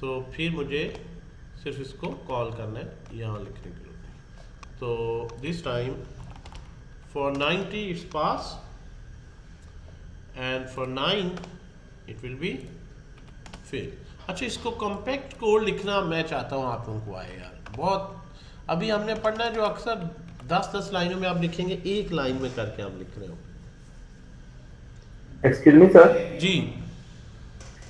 तो फिर मुझे सिर्फ इसको कॉल करना है, यहाँ लिखने की जरूरत नहीं। तो this time for 90 it's pass and for 9 it will be fail। अच्छा, इसको कॉम्पैक्ट कोड लिखना मैं चाहता हूँ आप लोगों को आए यार, बहुत अभी हमने पढ़ना है जो अक्सर 10-10 लाइनों में आप लिखेंगे, एक लाइन में करके हम लिख रहे हो। एक्सक्यूज मी सर जी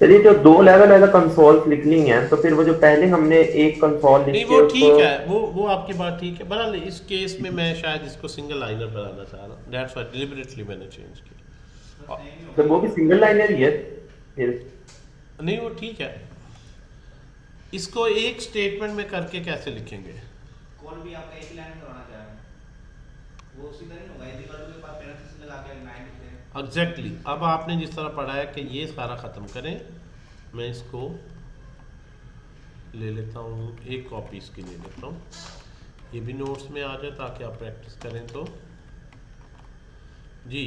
चलिए, जो दो लेवल एज कंसोल्स लिखनी है तो फिर वो जो पहले हमने एक कंसोल नहीं, लिखी वो है ठीक उसको है, वो आपकी बात ठीक है। बहरहाल इस केस में मैं शायद इसको सिंगल लाइनर बनाना चाह रहा हूँ, दैट्स व्हाई डिलिबरेटली मैंने चेंज किया। तो वो भी सिंगल लाइनर ही है फिर। नहीं वो ठीक है, इसको एक स्टेटमेंट में करके कैसे लिखेंगे? कॉल भी आपका एक ही लाइन में करवाना चाह रहे हैं, वो उसी तरह नहीं होगा। यदि बार के पास पैरेंथेसिस लगा के लाइन लिखते हैं। एग्जैक्टली। अब आपने जिस तरह पढ़ा है कि ये सारा ख़त्म करें, मैं इसको ले लेता हूँ, एक कॉपी इसकी ले लेता हूँ, ये भी नोट्स में आ जाए ताकि आप प्रैक्टिस करें। तो जी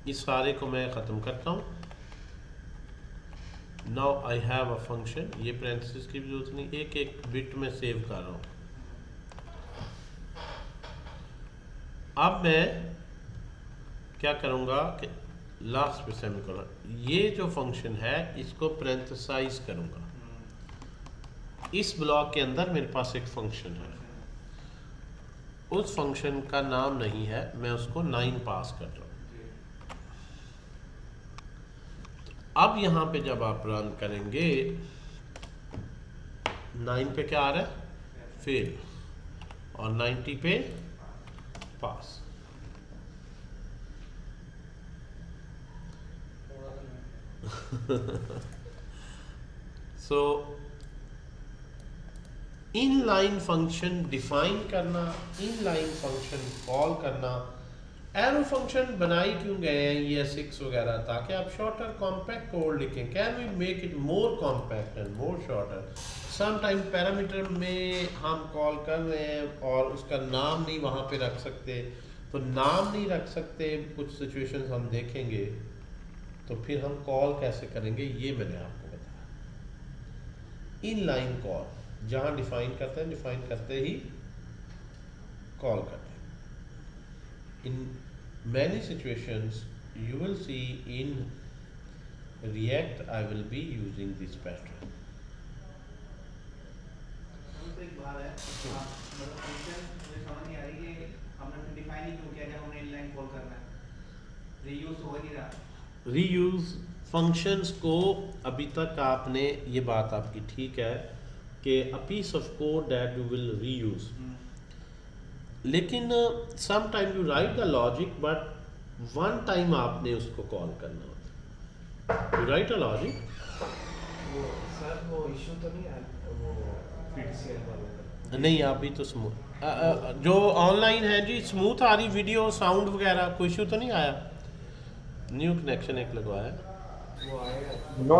इस सारे को मैं ख़त्म करता हूँ। Now I have a function, ये पैरेंथेसिस की भी जरूरत नहीं, एक एक बिट में सेव कर रहा हूँ। अब मैं क्या करूँगा कि लास्ट पे सेमीकोलन, ये जो फंक्शन है इसको पैरेंथेसाइज करूँगा। इस ब्लॉक के अंदर मेरे पास एक फंक्शन है, उस फंक्शन का नाम नहीं है, मैं उसको 9 पास कर रहा हूँ। अब यहाँ पे जब आप रन करेंगे 9 पे क्या आ रहा है? फेल, और 90 पे pass. So inline function define करना, इनलाइन फंक्शन कॉल करना, एरो फंक्शन बनाई क्यों गए हैं ये 6 वगैरह, ताकि आप शॉर्टर कॉम्पैक्ट कोड लिखें। Can we make it more compact and more shorter. Some time parameter में हम कॉल कर रहे हैं और उसका नाम नहीं वहाँ पे रख सकते, तो नाम नहीं रख सकते, कुछ सिचुएशंस हम देखेंगे, तो फिर हम कॉल कैसे करेंगे ये मैंने आपको बताया। इनलाइन कॉल जहाँ डिफाइन करते हैं, डिफाइन करते ही कॉल करते हैं। इन many situations you will see in React I will be using this pattern। तो एक बात है, मतलब फंक्शन मुझे समझ नहीं आ रही कि हमने डिफाइन ही क्यों किया जब हमने इनलाइन कॉल करना है, रीयूज हो नहीं रहा। रीयूज फंक्शंस को अभी तक आपने, ये बात आपकी ठीक है कि a piece of code that you will reuse, लेकिन some time you write the logic but one time आपने उसको कॉल करना होता है। यू राइट अ लॉजिक, वो सर वो इशू तो नहीं है वो पीटीसीएल वालों का? नहीं अभी तो स्मूथ जो ऑनलाइन है जी, स्मूथ आ रही वीडियो साउंड वगैरह, कोई इशू तो नहीं आया? न्यू कनेक्शन एक लगवाया, वो आएगा नो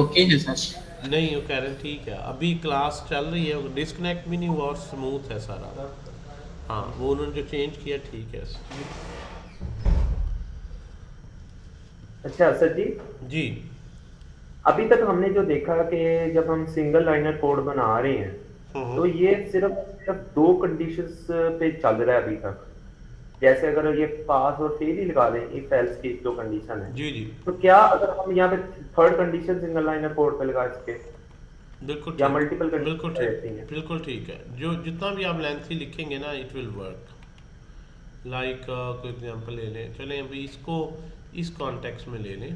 ओके है सर। नहीं वो कह रहे हैं ठीक है, अभी क्लास चल रही है, डिस्कनेक्ट भी नहीं हुआ और स्मूथ है सारा। हाँ वो उन्होंने जो चेंज किया ठीक है। अच्छा सर जी जी अभी तक हमने जो देखा कि जब हम सिंगल लाइनर कोड बना रहे हैं तो ये सिर्फ सिर्फ दो कंडीशंस पे चल रहा है अभी तक। जैसे अगर ये पास और फेल ही लगा दें, इफ एल्स की जो कंडीशन है, जी जी, तो क्या अगर हम यहाँ पे third condition single liner code पे लगा सके बिल्कुल या ठीक, मल्टीपल बिल्कुल कंडीशन रहती ठीक, हैं? बिल्कुल ठीक है। जो जितना भी आप लेंथी लिखेंगे ना, इट विल वर्क। लाइक कोई एग्जांपल ले लें, चलें अभी इसको इस कॉन्टेक्स्ट में ले लें।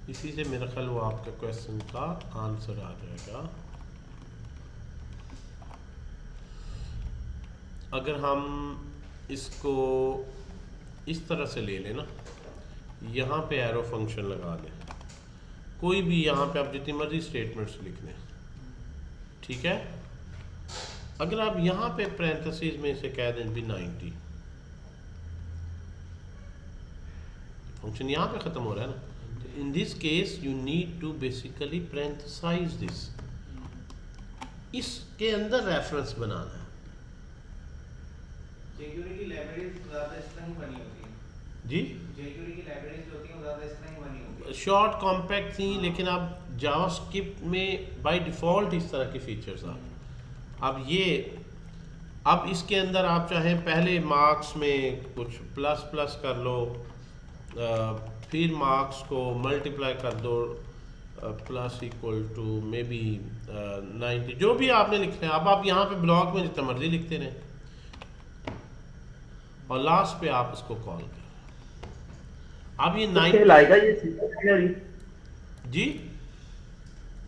इसी से मेरा ख्याल वो आपके क्वेश्चन का आंसर आ जाएगा। अगर हम इसको इस तरह से ले लें ना, यहाँ पे एरो फंक्शन लगा दें, कोई भी यहाँ पे आप जितनी मर्जी स्टेटमेंट्स लिख लें, ठीक है। अगर आप यहाँ पे पैरेंथेसिस में इसे कह दें भी 90, फंक्शन यहाँ पे ख़त्म हो रहा है ना, तो in this case you need to basically parenthesize this, इसके अंदर रेफरेंस बनाना है। jQuery की लाइब्रेरीज ज़्यादा इस तरह ही बनी होती हैं जी, jQuery की लाइब्रेरीज जो होती हैं वो ज़्यादा इस तरह ही बनी होती हैं। शॉर्ट कॉम्पैक्ट थी, लेकिन अब जावास्क्रिप्ट में बाय डिफ़ॉल्ट इस तरह के फीचर्स आ गए। अब ये, अब इसके अंदर आप चाहें पहले मार्क्स में कुछ प्लस प्लस कर लो, फिर मार्क्स को मल्टीप्लाई कर दो, plus equal to maybe 90, जो भी आपने लिखना है। अब आप यहाँ पे ब्लॉक में जितना मर्जी लिखते रहें और लास्ट पे आप इसको कॉल करें। अब ये 90 कहलाएगा ये सिंगल लाइनर ही? जी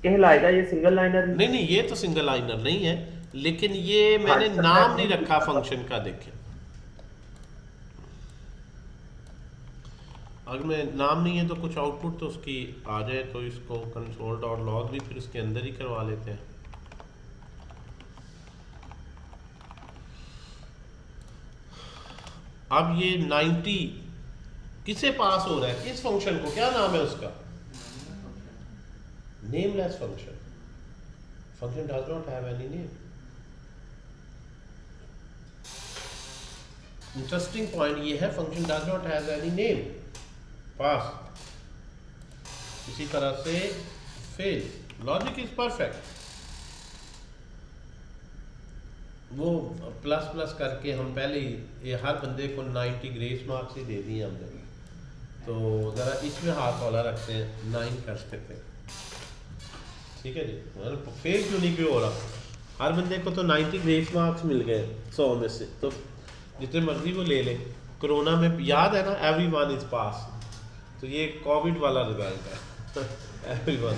कहलाएगा ये सिंगल लाइनर ही? नहीं नहीं, ये तो सिंगल लाइनर नहीं है, लेकिन ये मैंने नाम नहीं रखा फंक्शन का। देखें, अगर मैं नाम नहीं है तो कुछ आउटपुट तो उसकी आ जाए, तो इसको console.log भी फिर इसके अंदर ही करवा लेते हैं। अब ये 90 किसे पास हो रहा है, किस फंक्शन को, क्या नाम है उसका? Nameless function. Function does not have any name. Interesting point ये है, function does not have any name, pass. इसी तरह से फेल, लॉजिक इज परफेक्ट। वो प्लस प्लस करके हम पहले ही ये हर बंदे को 90 ग्रेस मार्क्स ही दे दिए हमने, तो ज़रा इसमें हाथ वाला रखते हैं, 9 कर सकते हैं, ठीक है जी। मतलब फेल क्यों नहीं क्यों हो रहा, हर बंदे को तो 90 ग्रेस मार्क्स मिल गए 100 में से, तो जितने मर्जी वो ले ले। कोरोना में याद है ना, एवरीवन इज पास, तो ये कोविड वाला रिजल्ट है एवरीवन।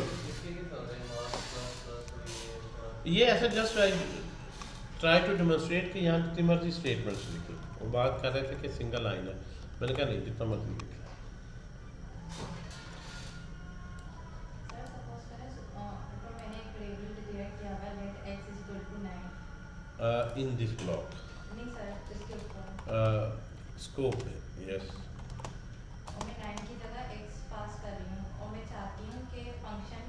ये ऐसा जस्ट ट्राई टू डेमोन्स्ट्रेट कि यहाँ जितनी मर्जी स्टेटमेंट्स लिखे। वो बात कर रहे थे कि सिंगल लाइन है, मैंने कहा नहीं, जितना मर्जी लिखे। इन दिस ब्लॉक स्कोप है, यस। और मैं 9 की जगह x पास कर रही हूँ और मैं चाहती हूँ कि फंक्शन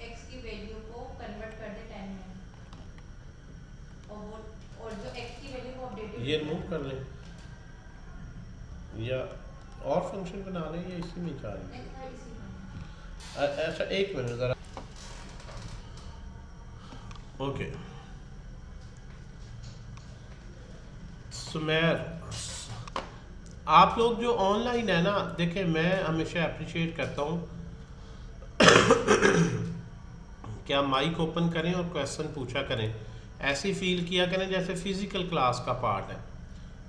x की वैल्यू को कन्वर्ट कर दे 10 में, और जो x की वैल्यू को अपडेटेड ये रिमूव कर लें या और फंक्शन बना लें, या इसी में चाह रहे हैं? अच्छा एक मिनट ज़रा, ओके। सुमेर, आप लोग जो ऑनलाइन है ना, देखें मैं हमेशा अप्रिशिएट करता हूँ कि आप माइक ओपन करें और क्वेश्चन पूछा करें, ऐसे फील किया करें जैसे फिजिकल क्लास का पार्ट है।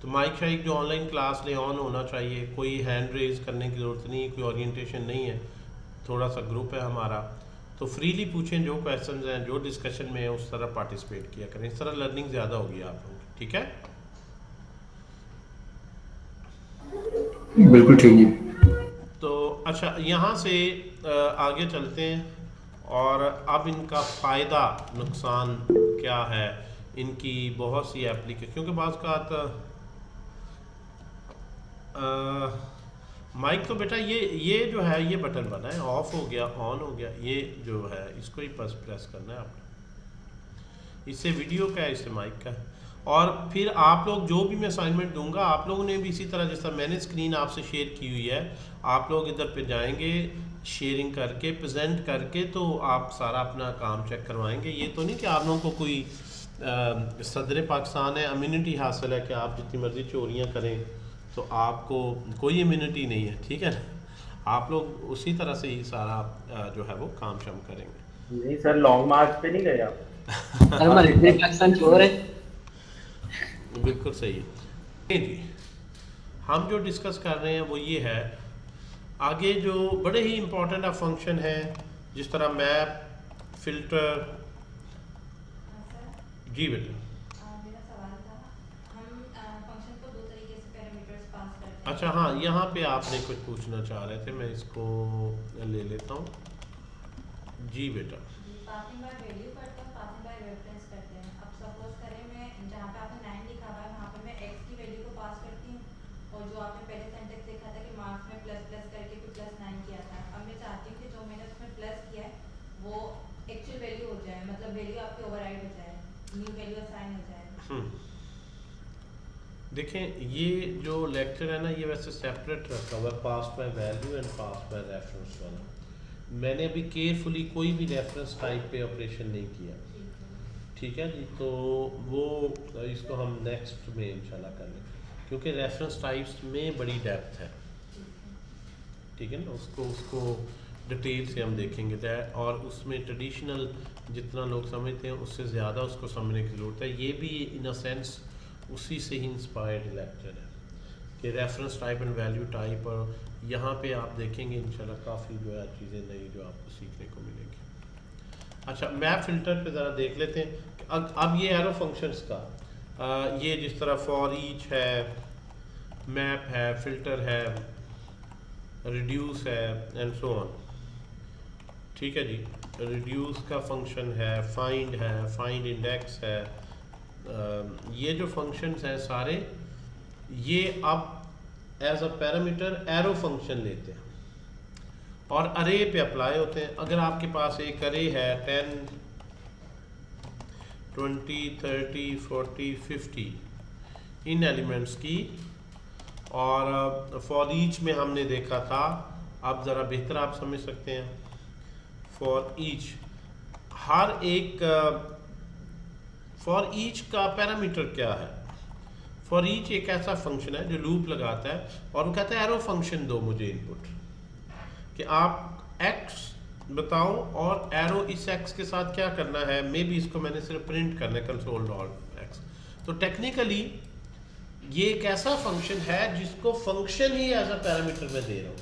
तो माइक शाइक जो ऑनलाइन क्लास ले ऑन होना चाहिए, कोई हैंड रेज करने की ज़रूरत नहीं है, कोई ओरिएंटेशन नहीं है, थोड़ा सा ग्रुप है हमारा, तो फ्रीली पूछें, जो क्वेश्चंस हैं जो डिस्कशन में है उस तरह पार्टिसिपेट किया करें, इस तरह लर्निंग ज़्यादा होगी आप लोगों की, ठीक है? बिल्कुल ठीक है। तो अच्छा, यहाँ से आगे चलते हैं, और अब इनका फ़ायदा नुकसान क्या है, इनकी बहुत सी एप्लीकेशन, क्योंकि बाज़ का माइक तो बेटा ये जो है ये बटन बना है, ऑफ हो गया ऑन हो गया, ये जो है इसको ही बस प्रेस करना है आपने। इससे वीडियो का है, इससे माइक का है। और फिर आप लोग जो भी मैं असाइनमेंट दूंगा आप लोगों ने भी इसी तरह जैसा मैंने स्क्रीन आपसे शेयर की हुई है, आप लोग इधर पे जाएंगे शेयरिंग करके प्रेजेंट करके, तो आप सारा अपना काम चेक करवाएंगे। ये तो नहीं कि आप लोगों को कोई सदर पाकिस्तान है, इम्यूनिटी हासिल है कि आप जितनी मर्ज़ी चोरियाँ करें तो आपको कोई इम्यूनिटी नहीं है, ठीक है। आप लोग उसी तरह से ही सारा जो है वो काम शाम करेंगे। नहीं सर, लॉन्ग मार्च पे नहीं गए आप? सर हमारे पूरे पाकिस्तान चोर है। बिल्कुल सही है। जी, हम जो डिस्कस कर रहे हैं वो ये है, आगे जो बड़े ही इम्पोर्टेंट फंक्शन है जिस तरह मैप, फिल्टर। सर जी बेटा। मेरा सवाल था, हम फंक्शन को दो तरीके से पैरामीटर्स पास करते हैं। अच्छा हाँ, यहाँ पे आपने कुछ पूछना चाह रहे थे, मैं इसको ले लेता हूँ। जी बेटा। पासिंग बाय वैल्यू करते हैं, पासिंग बाय रेफरेंस करते हैं। अब सपोज करें मैं जहाँ पे आपने 9 लिखा हुआ है वहाँ पे मैं x की वैल्यू को पास करती हूँ, और जो आपने पहले सेंटेंस देखा था कि मार्क्स में प्लस प्लस करके फिर +9 किया था, अब मैं चाहती हूँ कि जो मैंने उसमें प्लस किया है वो एक्चुअल वैल्यू हो जाए, मतलब वैल्यू आपकी ओवरराइड हो जाए, न्यू वैल्यू असाइन हो जाए। देखें ये जो लेक्चर है ना ये वैसे सेपरेट रखा हुआ है, pass by value and pass by reference वाला। मैंने अभी केयरफुली कोई भी रेफरेंस टाइप पे ऑपरेशन नहीं किया, ठीक है जी। तो वो इसको हम नेक्स्ट में इंशाल्लाह कर लें, क्योंकि रेफरेंस टाइप्स में बड़ी डेप्थ है, ठीक है ना। उसको डिटेल से हम देखेंगे दैट, और उसमें ट्रेडिशनल जितना लोग समझते हैं उससे ज़्यादा उसको समझने की ज़रूरत है। ये भी इन अ सेंस उसी से ही इंस्पायर्ड लेक्चर है कि reference type and value type, और यहाँ पे आप देखेंगे इंशाल्लाह काफ़ी जो है चीज़ें नई जो आपको सीखने को मिलेंगी। अच्छा, मैप फिल्टर पे ज़रा देख लेते हैं। अब ये एरो फंक्शंस का ये जिस तरह फॉर ईच है, मैप है, फिल्टर है, रिड्यूस है एंड सो ऑन, ठीक है जी। रिड्यूस का फंक्शन है, फाइंड है, फाइंड इंडेक्स है, ये जो फंक्शंस हैं सारे ये अब as a parameter arrow function लेते हैं और अरे पे अप्लाई होते हैं। अगर आपके पास एक अरे है 10, 20, 30, 40, 50 इन एलिमेंट्स की, और फॉर ईच में हमने देखा था, अब ज़रा बेहतर आप समझ सकते हैं। फॉर ईच हर एक फॉर ईच का पैरामीटर क्या है? फॉर ईच एक ऐसा फंक्शन है जो लूप लगाता है और वो कहता है एरो फंक्शन दो मुझे इनपुट, कि आप x बताओ और एरो इस x के साथ क्या करना है। मे बी इसको मैंने सिर्फ प्रिंट करना है कंसोल डॉट एक्स। तो टेक्निकली ये एक ऐसा फंक्शन है जिसको फंक्शन ही एज अ पैरामीटर में दे रहा हूँ,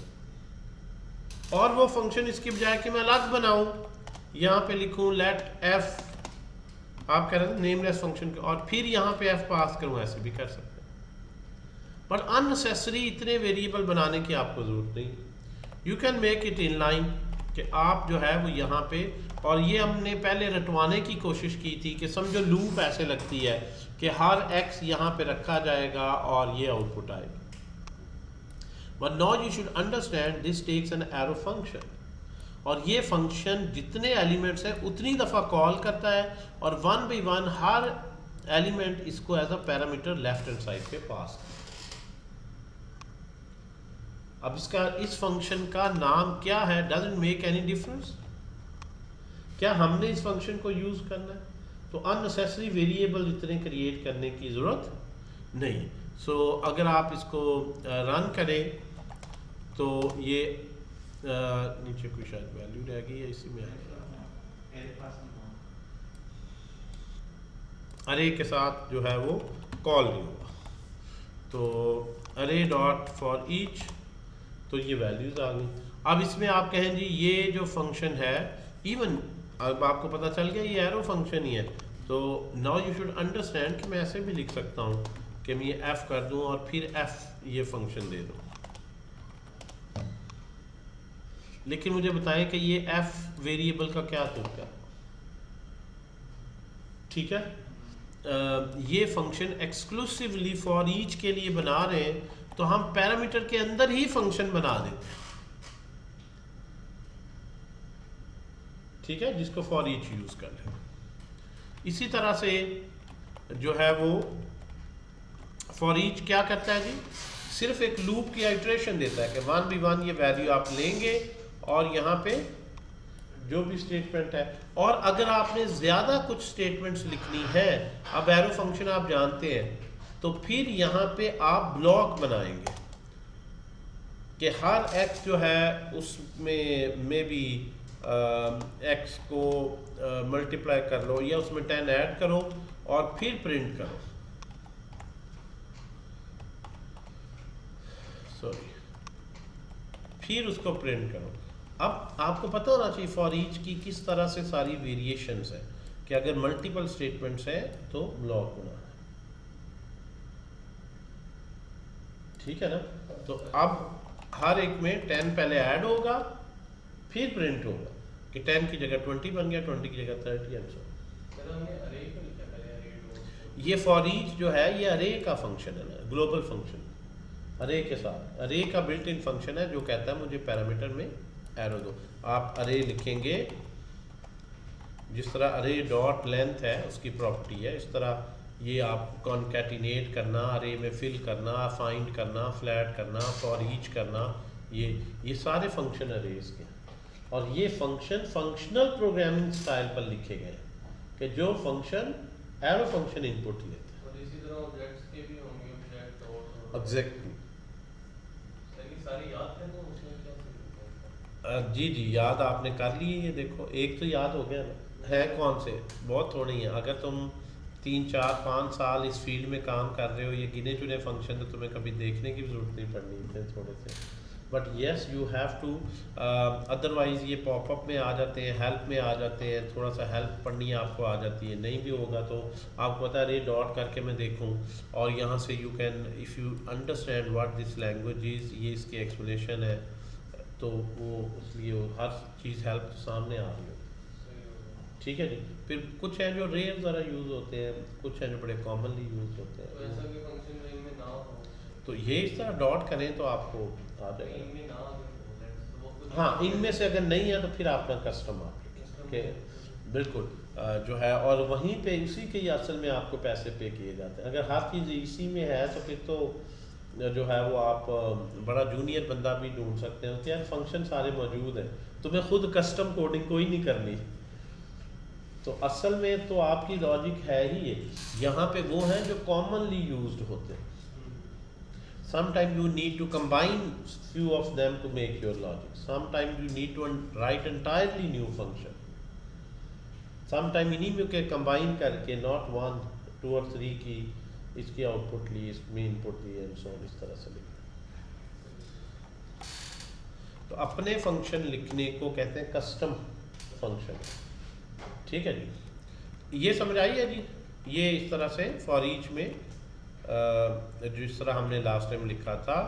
और वो फंक्शन इसकी बजाय कि मैं अलग बनाऊं, यहाँ पे लिखूं लेट एफ, आप कह रहे हैं नेमलेस फंक्शन के, और फिर यहाँ पे एफ पास करूँ, ऐसे भी कर सकते हैं। बट अननेसेसरी इतने वेरिएबल बनाने की आपको जरूरत नहीं। You can make it in line कि आप जो है वो यहाँ पे, और ये हमने पहले रटवाने की कोशिश की थी कि समझो लूप ऐसे लगती है कि हर x यहाँ पे रखा जाएगा और ये आउटपुट आएगा। But now you should understand this takes an arrow function, और ये फंक्शन जितने एलिमेंट्स हैं उतनी दफ़ा कॉल करता है, और वन बाई वन हर एलिमेंट इसको as a parameter left hand side पे पास करता है। अब इसका इस फंक्शन का नाम क्या है? Doesn't make any difference. क्या हमने इस फंक्शन को यूज करना है? तो अननेसेसरी वेरिएबल इतने क्रिएट करने की जरूरत नहीं। सो अगर आप इसको रन करें तो ये नीचे कोई शायद वैल्यू रह गई है, इसी में आएगा। अरे के साथ जो है वो कॉल नहीं होगा, तो अरे डॉट फॉर ईच, तो ये वैल्यूज आ गई। अब इसमें आप कहें जी ये जो फंक्शन है, इवन अब आपको पता चल गया ये एरो फंक्शन ही है, तो नाउ यू शुड अंडरस्टैंड कि मैं ऐसे भी लिख सकता हूँ कि मैं ये एफ कर दूँ और फिर एफ ये फंक्शन दे दूँ। लेकिन मुझे बताएं कि ये एफ वेरिएबल का क्या तरीका है? ठीक है, ये फंक्शन एक्सक्लूसिवली फॉर ईच के लिए बना रहे हैं, तो हम पैरामीटर के अंदर ही फंक्शन बना देते हैं, ठीक है, जिसको फॉर ईच यूज कर लें। इसी तरह से जो है वो फॉर ईच क्या करता है जी, सिर्फ एक लूप की आइट्रेशन देता है कि 1v1 ये वैल्यू आप लेंगे और यहाँ पे जो भी स्टेटमेंट है। और अगर आपने ज़्यादा कुछ स्टेटमेंट्स लिखनी है, अब एरो फंक्शन आप जानते हैं, तो फिर यहाँ पे आप ब्लॉक बनाएंगे कि हर x जो है उसमें भी x को मल्टीप्लाई कर लो या उसमें 10 ऐड करो और फिर प्रिंट करो, फिर उसको प्रिंट करो। अब आपको पता होना चाहिए फॉर ईच की किस तरह से सारी वेरिएशंस है कि अगर मल्टीपल स्टेटमेंट्स है तो ब्लॉक बनाना है, ठीक है ना। तो अब हर एक में 10 पहले ऐड होगा फिर प्रिंट होगा कि 10 की जगह 20 बन गया, 20 की जगह 30 एंड सो। ये फॉर ईच जो है ये अरे का फंक्शन है ना, ग्लोबल फंक्शन अरे के साथ, अरे का बिल्ट इन फंक्शन है जो कहता है मुझे पैरामीटर में एरो दो। आप अरे लिखेंगे जिस तरह अरे डॉट लेंथ है उसकी प्रॉपर्टी है, इस तरह ये आप कॉन्कैटिनेट करना, अरे में फिल करना, फाइंड करना, फ्लैट करना, फॉर ईच करना, ये सारे फंक्शन अरेज के। और ये फंक्शन फंक्शनल प्रोग्रामिंग स्टाइल पर लिखे गए कि जो फंक्शन एरो फंक्शन इनपुट लेते हैं। और इसी तरह ऑब्जेक्ट्स के भी होंगे, ऑब्जेक्ट और एग्जैक्टली सारी याद है तो उसमें क्या जी याद आपने कर ली है। ये देखो एक तो याद हो गया ना, है कौन से, बहुत थोड़े ही हैं। अगर तुम 3, 4, 5 साल इस फील्ड में काम कर रहे हो, ये गिने चुने फंक्शन तो तुम्हें कभी देखने की जरूरत नहीं पड़नी थे थोड़े से, but yes you have to, otherwise ये पॉपअप में आ जाते हैं, हेल्प में आ जाते हैं, थोड़ा सा हेल्प पढ़नी आपको आ जाती है, नहीं भी होगा तो आपको पता है ये डॉट करके मैं देखूं और यहाँ से you can if you understand what this language is, ये इसकी एक्सप्लेनेशन है, तो वो इसलिए हर चीज़ हेल्प सामने आ रही है, ठीक है जी। फिर कुछ हैं जो रेयर ज़रा यूज़ होते हैं, कुछ हैं जो बड़े कॉमनली यूज़ होते तो हैं, ऐसा कि फंक्शन रेंज में ना हो तो ये इस तरह डॉट करें तो आपको आ जाएगा। इनमें ना हो तो वो कुछ हाँ, इनमें से अगर नहीं है तो फिर आपका कस्टम आप के बिल्कुल जो है, और वहीं पे इसी के ही असल में आपको पैसे पे किए जाते हैं। अगर हर चीज़ इसी में है तो फिर तो जो है वो आप बड़ा जूनियर बंदा भी ढूंढ सकते हैं कि यार फंक्शन सारे मौजूद हैं, तुम्हें खुद कस्टम कोडिंग कोई नहीं करनी। तो असल में तो आपकी लॉजिक है ही ये, यहाँ पे वो हैं जो कॉमनली यूज्ड होते हैं। Sometimes you need to combine few of them to make your logic. Sometimes you need to write entirely new function. Sometimes इन्हीं में के combine करके not 1, 2 और 3 की इसकी आउटपुट ली, इसमें इनपुट ली एंड सो इस तरह से लिखा। तो अपने फंक्शन लिखने को कहते हैं कस्टम फंक्शन, ठीक है जी। ये समझ आई है जी। ये इस तरह से फॉर ईच में जिस तरह हमने लास्ट टाइम लिखा था,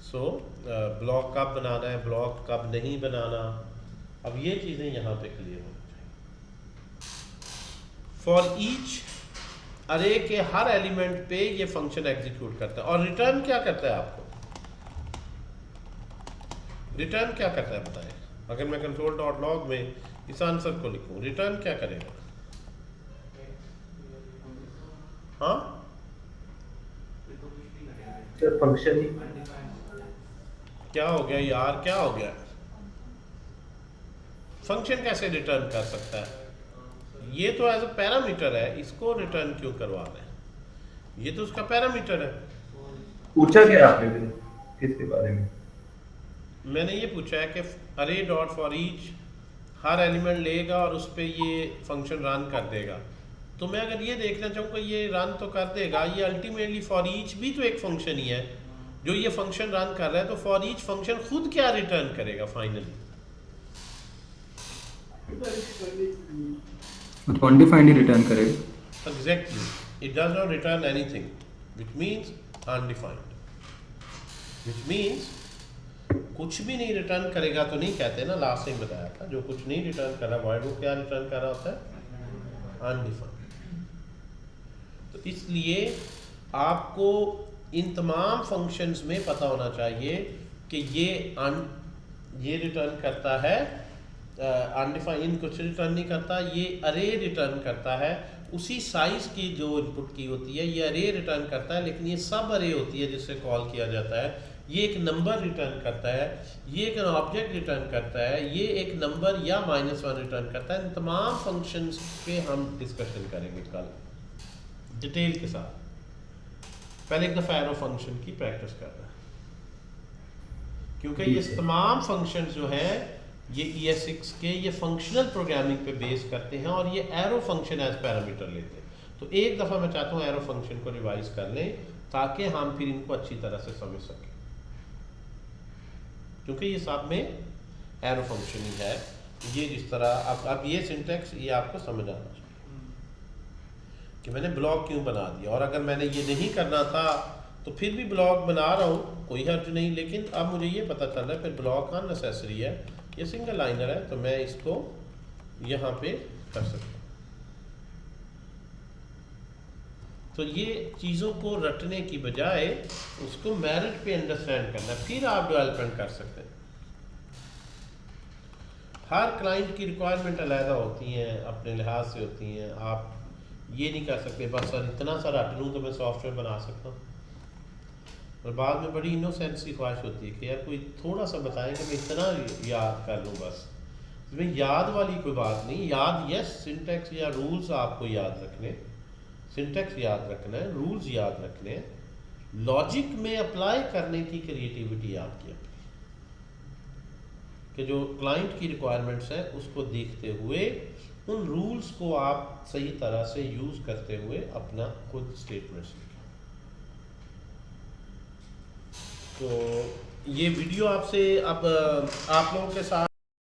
सो ब्लॉक कब बनाना है, ब्लॉक कब नहीं बनाना, अब ये चीज़ें यहाँ पे क्लियर होनी चाहिए। फॉर ईच अरे के हर एलिमेंट पे ये फंक्शन एग्जीक्यूट करता है और रिटर्न क्या करता है, आपको रिटर्न क्या करता है बताएं। अगर मैं कंट्रोल डॉट लॉग में इस आंसर को लिखूं, रिटर्न क्या करेगा? हाँ फंक्शन क्या हो गया यार, क्या हो गया? फंक्शन कैसे रिटर्न कर सकता है? ये तो एज अ पैरामीटर है, इसको रिटर्न क्यों करवा रहे हैं? ये तो उसका पैरामीटर है। पूछा क्या आपने फिर किसके बारे में? मैंने ये पूछा है कि अरे dot for each her element लेगा और उस पर ये फंक्शन रन कर देगा। तो मैं अगर ये देखना चाहूँ कि ये रन तो कर देगा, ये अल्टीमेटली फॉर ईच भी तो एक फंक्शन ही है जो ये फंक्शन रन कर रहा है, तो फॉर ईच फंक्शन खुद क्या रिटर्न करेगा फाइनली? अनडिफाइंड ही रिटर्न करेगा। Exactly, it does not return anything, which means undefined, which means कुछ भी नहीं रिटर्न करेगा। तो नहीं कहते ना, लास्ट टाइम बताया था, जो कुछ नहीं रिटर्न कर रहा वॉइड वो क्या रिटर्न कर रहा होता है? अनडिफाइंड। तो इसलिए आपको इन तमाम फंक्शंस में पता होना चाहिए कि ये रिटर्न करता है अनडिफाइंड, कुछ रिटर्न नहीं करता, ये अरे रिटर्न करता है। उसी साइज़ की जो इनपुट की होती है ये अरे रिटर्न करता है, लेकिन ये सब अरे होती है जिससे कॉल किया जाता है। ये एक नंबर रिटर्न करता है, ये एक ऑब्जेक्ट रिटर्न करता है, ये एक नंबर या -1 रिटर्न करता है। इन तमाम फंक्शंस पे हम डिस्कशन करेंगे कल डिटेल के साथ। पहले एक दफ़ा एरो फंक्शन की प्रैक्टिस करना है, क्योंकि ये तमाम फंक्शंस जो है ये ES6 के ये फंक्शनल प्रोग्रामिंग पे बेस करते हैं और ये एरो फंक्शन एज पैरामीटर लेते हैं। तो एक दफ़ा मैं चाहता हूँ एरो फंक्शन को रिवाइज कर लें ताकि हम फिर इनको अच्छी तरह से समझ सकें, क्योंकि ये सब में एरो फंक्शन ही है। ये जिस तरह अब ये सिंटैक्स ये आपको समझ आना चाहिए कि मैंने ब्लॉक क्यों बना दिया, और अगर मैंने ये नहीं करना था तो फिर भी ब्लॉक बना रहा हूँ, कोई हर्ज नहीं, लेकिन अब मुझे ये पता चल रहा है फिर ब्लॉक अननेसेसरी है, ये सिंगल लाइनर है, तो मैं इसको यहाँ पे कर सकता हूँ। तो ये चीज़ों को रटने की बजाय उसको मेरिट पे अंडरस्टैंड करना, फिर आप डेवलपमेंट कर सकते हैं। हर क्लाइंट की रिक्वायरमेंट अलग होती हैं, अपने लिहाज से होती हैं। आप ये नहीं कर सकते बस सर इतना सा रट लूँ तो मैं सॉफ्टवेयर बना सकता हूँ। और बाद में बड़ी इनोसेंस की ख्वाहिश होती है कि यार कोई थोड़ा सा बताएं कि मैं इतना याद कर लूँ बस। इसमें याद वाली कोई बात नहीं, याद यस सिंटैक्स या रूल्स आपको याद रखने, सिंटैक्स याद रखना है, रूल्स याद रखने हैं, लॉजिक में अप्लाई करने की क्रिएटिविटी आपकी अपनी, कि जो क्लाइंट की रिक्वायरमेंट्स हैं उसको देखते हुए उन रूल्स को आप सही तरह से यूज़ करते हुए अपना खुद स्टेटमेंट्स लिखें। तो ये वीडियो आपसे अब आप लोगों के साथ